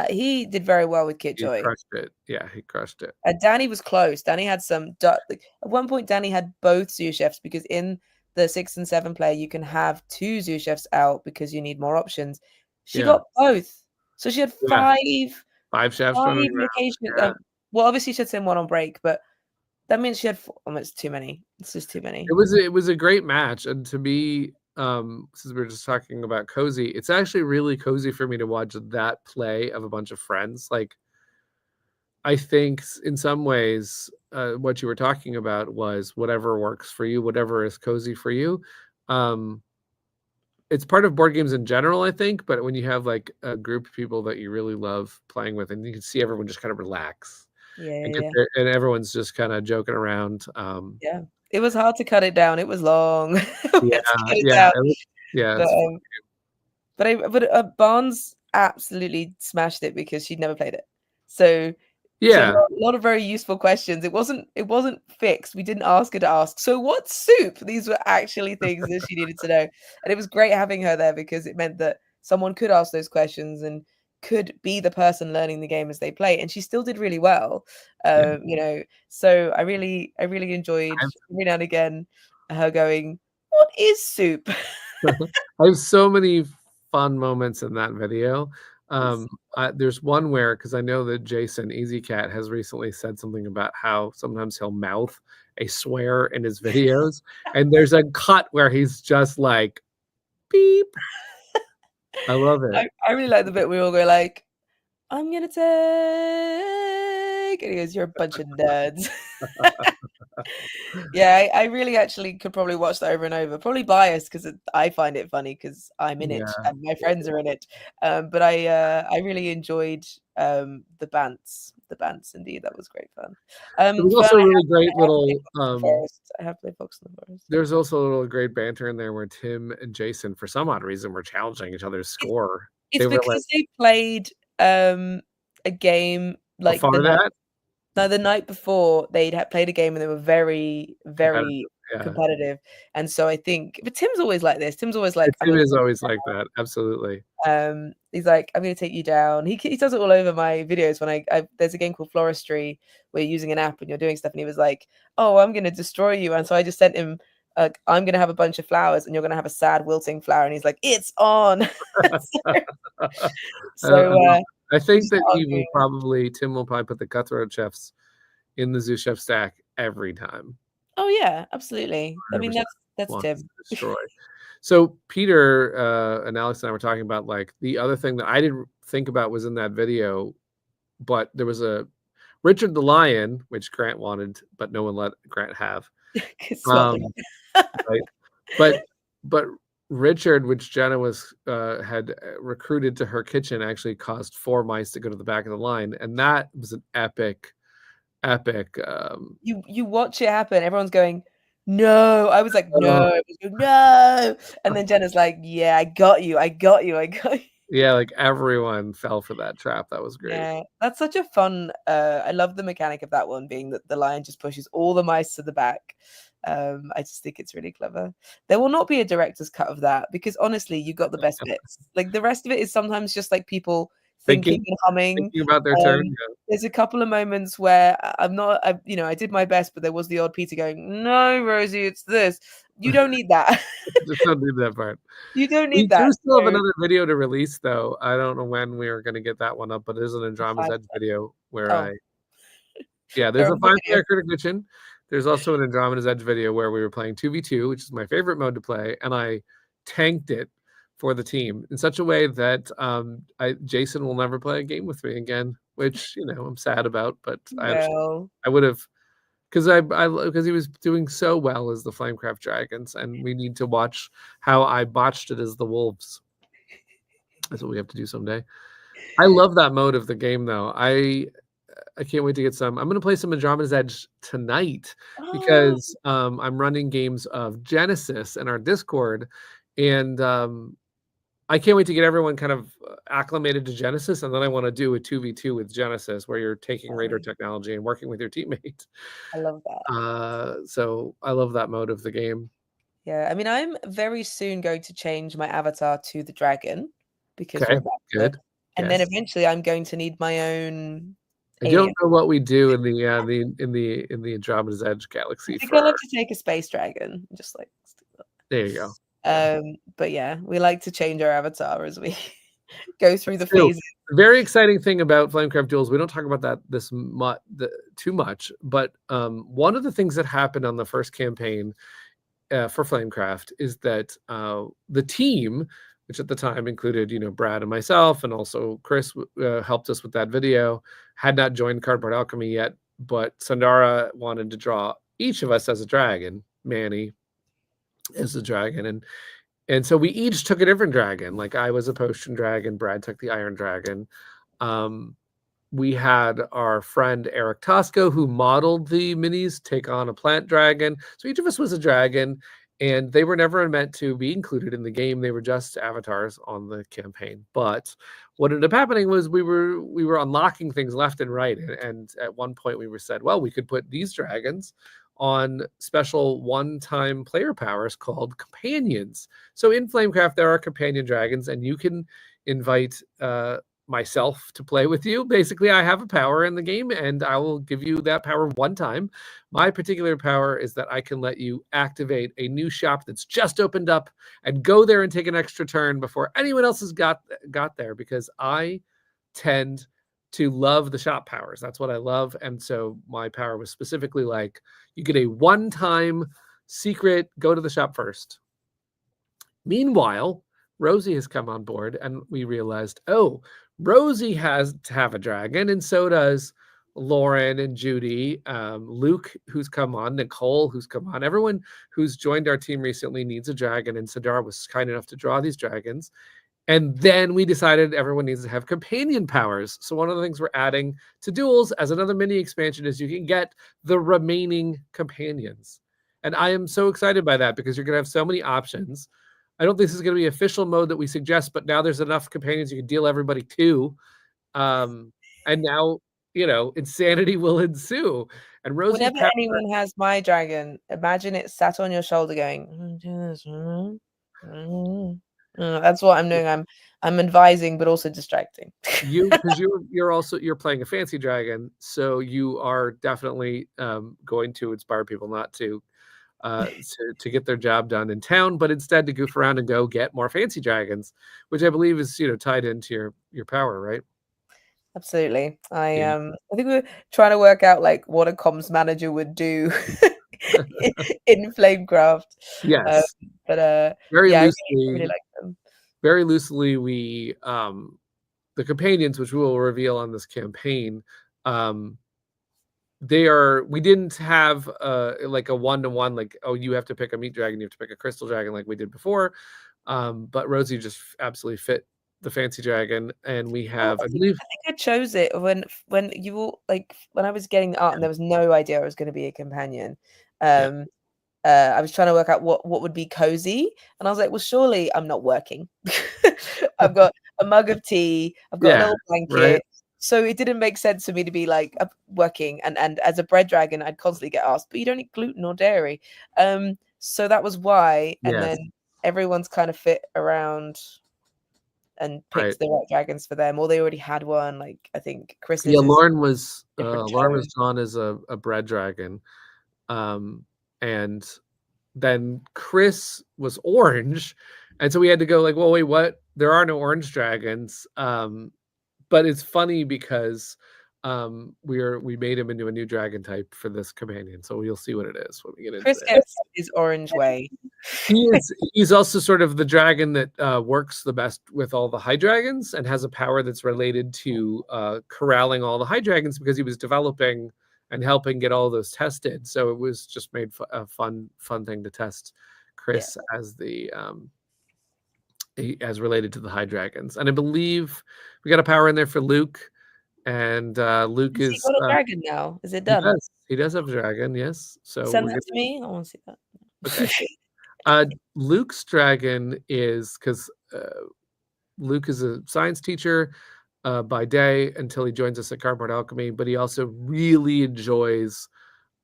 He did very well with Kit Joy. He crushed it. Yeah, he crushed it. Danny was close. Danny had some. At one point, Danny had both sous chefs because in the 6 and 7 player, you can have 2 sous chefs out because you need more options. She got both, so she had 5 chefs running locations. Well, obviously she had sent one on break, but that means she had 4. It's too many. It's just too many. It was a great match, and to me, since we were just talking about cozy, it's actually really cozy for me to watch that play of a bunch of friends. Like, I think in some ways, what you were talking about was whatever works for you, whatever is cozy for you. It's part of board games in general, I think, but when you have like a group of people that you really love playing with, and you can see everyone just kind of relax, and everyone's just kind of joking around. Yeah, it was hard to cut it down. It was long. But Barnes absolutely smashed it because she'd never played it. So she had a lot of very useful questions. It wasn't fixed. We didn't ask her to ask, so what soup? These were actually things that she needed to know. And it was great having her there because it meant that someone could ask those questions and could be the person learning the game as they play. And she still did really well. So I really enjoyed every now and again her going, what is soup? I have so many fun moments in that video. There's one where, because I know that Jason Easy Cat has recently said something about how sometimes he'll mouth a swear in his videos, and there's a cut where he's just like, beep. I love it. I really like the bit we all go like, I'm gonna take, and he goes, you're a bunch of nerds. Yeah, I really actually could probably watch that over and over. Probably biased because I find it funny because I'm in it and my friends are in it. But I really enjoyed the bants. The bants, indeed, that was great fun. It was also a really great little. I have played Fox in the Forest. There's also a little great banter in there where Tim and Jason, for some odd reason, were challenging each other's score. It's because they played a game like the night before. They'd played a game and they were very, very competitive. And so I think, but Tim's always like this. Tim's always like, Tim is always like that. Absolutely. He's like, I'm going to take you down. He does it all over my videos. When there's a game called Floristry where you're using an app and you're doing stuff, and he was like, oh, I'm going to destroy you. And so I just sent him, I'm going to have a bunch of flowers and you're going to have a sad wilting flower. And he's like, it's on. I think that Tim will probably put the Cutthroat Chefs in the Zoo Chef stack every time. Oh yeah, absolutely. I mean, that's Tim. Destroy. So Peter and Alex and I were talking about, like, the other thing that I didn't think about was in that video, but there was a Richard the Lion, which Grant wanted, but no one let Grant have. Right. But Richard, which Jenna had recruited to her kitchen, actually caused 4 mice to go to the back of the line, and that was an epic. You watch it happen. Everyone's going, no. I was like, no. No. And then Jenna's like, yeah, I got you. Yeah, like everyone fell for that trap. That was great. Yeah, that's such a fun. I love the mechanic of that one being that the lion just pushes all the mice to the back. I just think it's really clever. There will not be a director's cut of that because honestly, you got the best bits. Like the rest of it is sometimes just like people thinking and humming, thinking about their turn. There's a couple of moments where I did my best, but there was the odd Peter going, no, Rosie, it's this. You don't need that. Just don't need that part. You don't need that. We do still have another video to release, though. I don't know when we are going to get that one up, but there's an Andromeda's Edge video where there's a 5-player Critic Kitchen. There's also an Andromeda's Edge video where we were playing 2v2, which is my favorite mode to play, and I tanked it for the team in such a way that Jason will never play a game with me again, which I'm sad about, but I would have, because he was doing so well as the Flamecraft Dragons, and we need to watch how I botched it as the Wolves. That's what we have to do someday. I love that mode of the game, though. I can't wait to get some. I'm going to play some Andromeda's Edge tonight because I'm running games of Genesis in our Discord, and I can't wait to get everyone kind of acclimated to Genesis, and then I want to do a 2v2 with Genesis where you're taking radar technology and working with your teammates. I love that. So I love that mode of the game. Yeah, I mean, I'm very soon going to change my avatar to the dragon because Okay, we're about to, good. and then Yes. eventually I'm going to need my own I alien. don't know what we do in the Andromeda's Edge I galaxy think for I'd like our. to take a space dragon, and just like stick that. There you go. Yeah. But yeah, we like to change our avatar as we go through the So, phases. the very exciting thing about Flamecraft Duels, we don't talk about that too much, but one of the things that happened on the first campaign for Flamecraft is that the team, which at the time included, Brad and myself, and also Chris helped us with that video, had not joined Cardboard Alchemy yet, but Sandara wanted to draw each of us as a dragon, Manny as a dragon, and so we each took a different dragon. Like I was a potion dragon, Brad took the iron dragon. Um, we had our friend Eric Tosco, who modeled the minis, take on a plant dragon. So each of us was a dragon, and they were never meant to be included in the game. They were just avatars on the campaign. But what ended up happening was we were unlocking things left and right. And at one point we were said, well, we could put these dragons on special one-time player powers called companions. So in Flamecraft, there are companion dragons, and you can invite myself to play with you. Basically, I have a power in the game, and I will give you that power one time. My particular power is that I can let you activate a new shop that's just opened up and go there and take an extra turn before anyone else has got there, because I tend to love the shop powers. That's what I love. And so my power was specifically like, you get a one-time secret, go to the shop first. Meanwhile, Rosie has come on board, and we realized, oh, Rosie has to have a dragon, and so does Lauren and Judy, Luke, who's come on, Nicole, who's come on. Everyone who's joined our team recently needs a dragon, and Sadar was kind enough to draw these dragons. And then we decided everyone needs to have companion powers. So one of the things we're adding to Duels as another mini expansion is you can get the remaining companions. And I am so excited by that, because you're going to have so many options. I don't think this is going to be official mode that we suggest, but now there's enough companions you can deal everybody to. And now, insanity will ensue. And Rosie's Whenever power. anyone has my dragon, imagine it sat on your shoulder going. That's what I'm doing. I'm advising, but also distracting. Because you're playing a fancy dragon, so you are definitely going to inspire people not to get their job done in town, but instead to goof around and go get more fancy dragons, which I believe is tied into your power, right? Absolutely. Yeah. I think we're trying to work out like what a comms manager would do in Flamecraft. Yes. But Very yeah, I loosely, really like them. very loosely, we the companions, which we will reveal on this campaign, we didn't have like a one-to-one, like, oh, you have to pick a meat dragon, you have to pick a crystal dragon like we did before. But Rosie just absolutely fit the fancy dragon, and we have, I believe, I think I chose it when you all like when I was getting the art and there was no idea I was going to be a companion. I was trying to work out what would be cozy, and I was like, well, surely I'm not working. I've got a mug of tea, I've got a little blanket. Right. So it didn't make sense for me to be like working, and as a bread dragon, I'd constantly get asked, but you don't eat gluten or dairy. So that was why. And Yes. then everyone's kind of fit around and picked Right. the right dragons for them, or they already had one. Like I think Chris's Yeah, is Lauren was different drawn as a bread dragon, and then Chris was orange, and so we had to go like, well, wait, what? There are no orange dragons. But it's funny because we made him into a new dragon type for this companion, so you'll see what it is when we get into Chris it. gets his orange way. He's also sort of the dragon that works the best with all the high dragons, and has a power that's related to corralling all the high dragons, because he was developing and helping get all those tested. So it was just made a fun thing to test Chris as the as related to the high dragons. And I believe we got a power in there for Luke, and Luke Has he is got a dragon now? Is it done? he does have a dragon, yes. So Send that to me. I want to see that. Okay. Luke's dragon is, because Luke is a science teacher by day until he joins us at Cardboard Alchemy, but he also really enjoys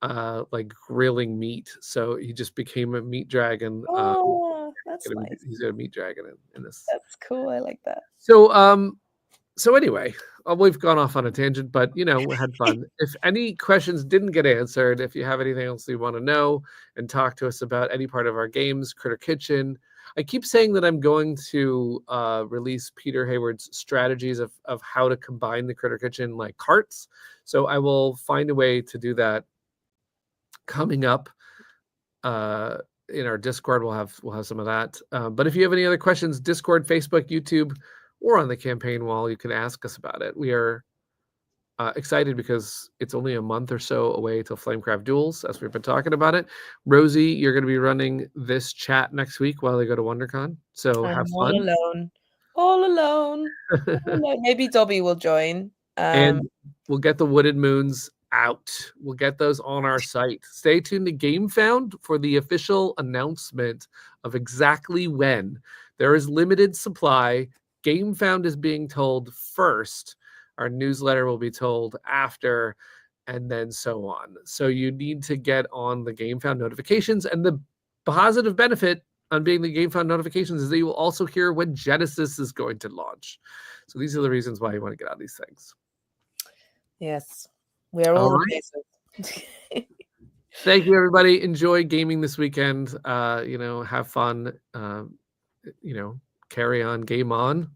like grilling meat. So he just became a meat dragon. Oh, that's nice. He's a meat dragon in this. That's cool. I like that. So anyway, we've gone off on a tangent, but we had fun. If any questions didn't get answered, if you have anything else you want to know and talk to us about any part of our games, Critter Kitchen. I keep saying that I'm going to release Peter Hayward's strategies of how to combine the Critter Kitchen like carts. So I will find a way to do that coming up. In our Discord, we'll have some of that. But if you have any other questions, Discord, Facebook, YouTube, or on the campaign wall, you can ask us about it. We are excited because it's only a month or so away till Flamecraft Duels, as we've been talking about it. Rosie, you're going to be running this chat next week while they go to WonderCon. So I'm have all fun. alone. All alone. Maybe Dobby will join. And we'll get the Wooded Moons out. We'll get those on our site. Stay tuned to GameFound for the official announcement of exactly when. There is limited supply. GameFound is being told first. Our newsletter will be told after, and then so on. So you need to get on the GameFound notifications. And the positive benefit on being the GameFound notifications is that you will also hear when Genesis is going to launch. So these are the reasons why you want to get on these things. Yes. We are all the places. Thank you, everybody. Enjoy gaming this weekend. Have fun. Carry on, game on.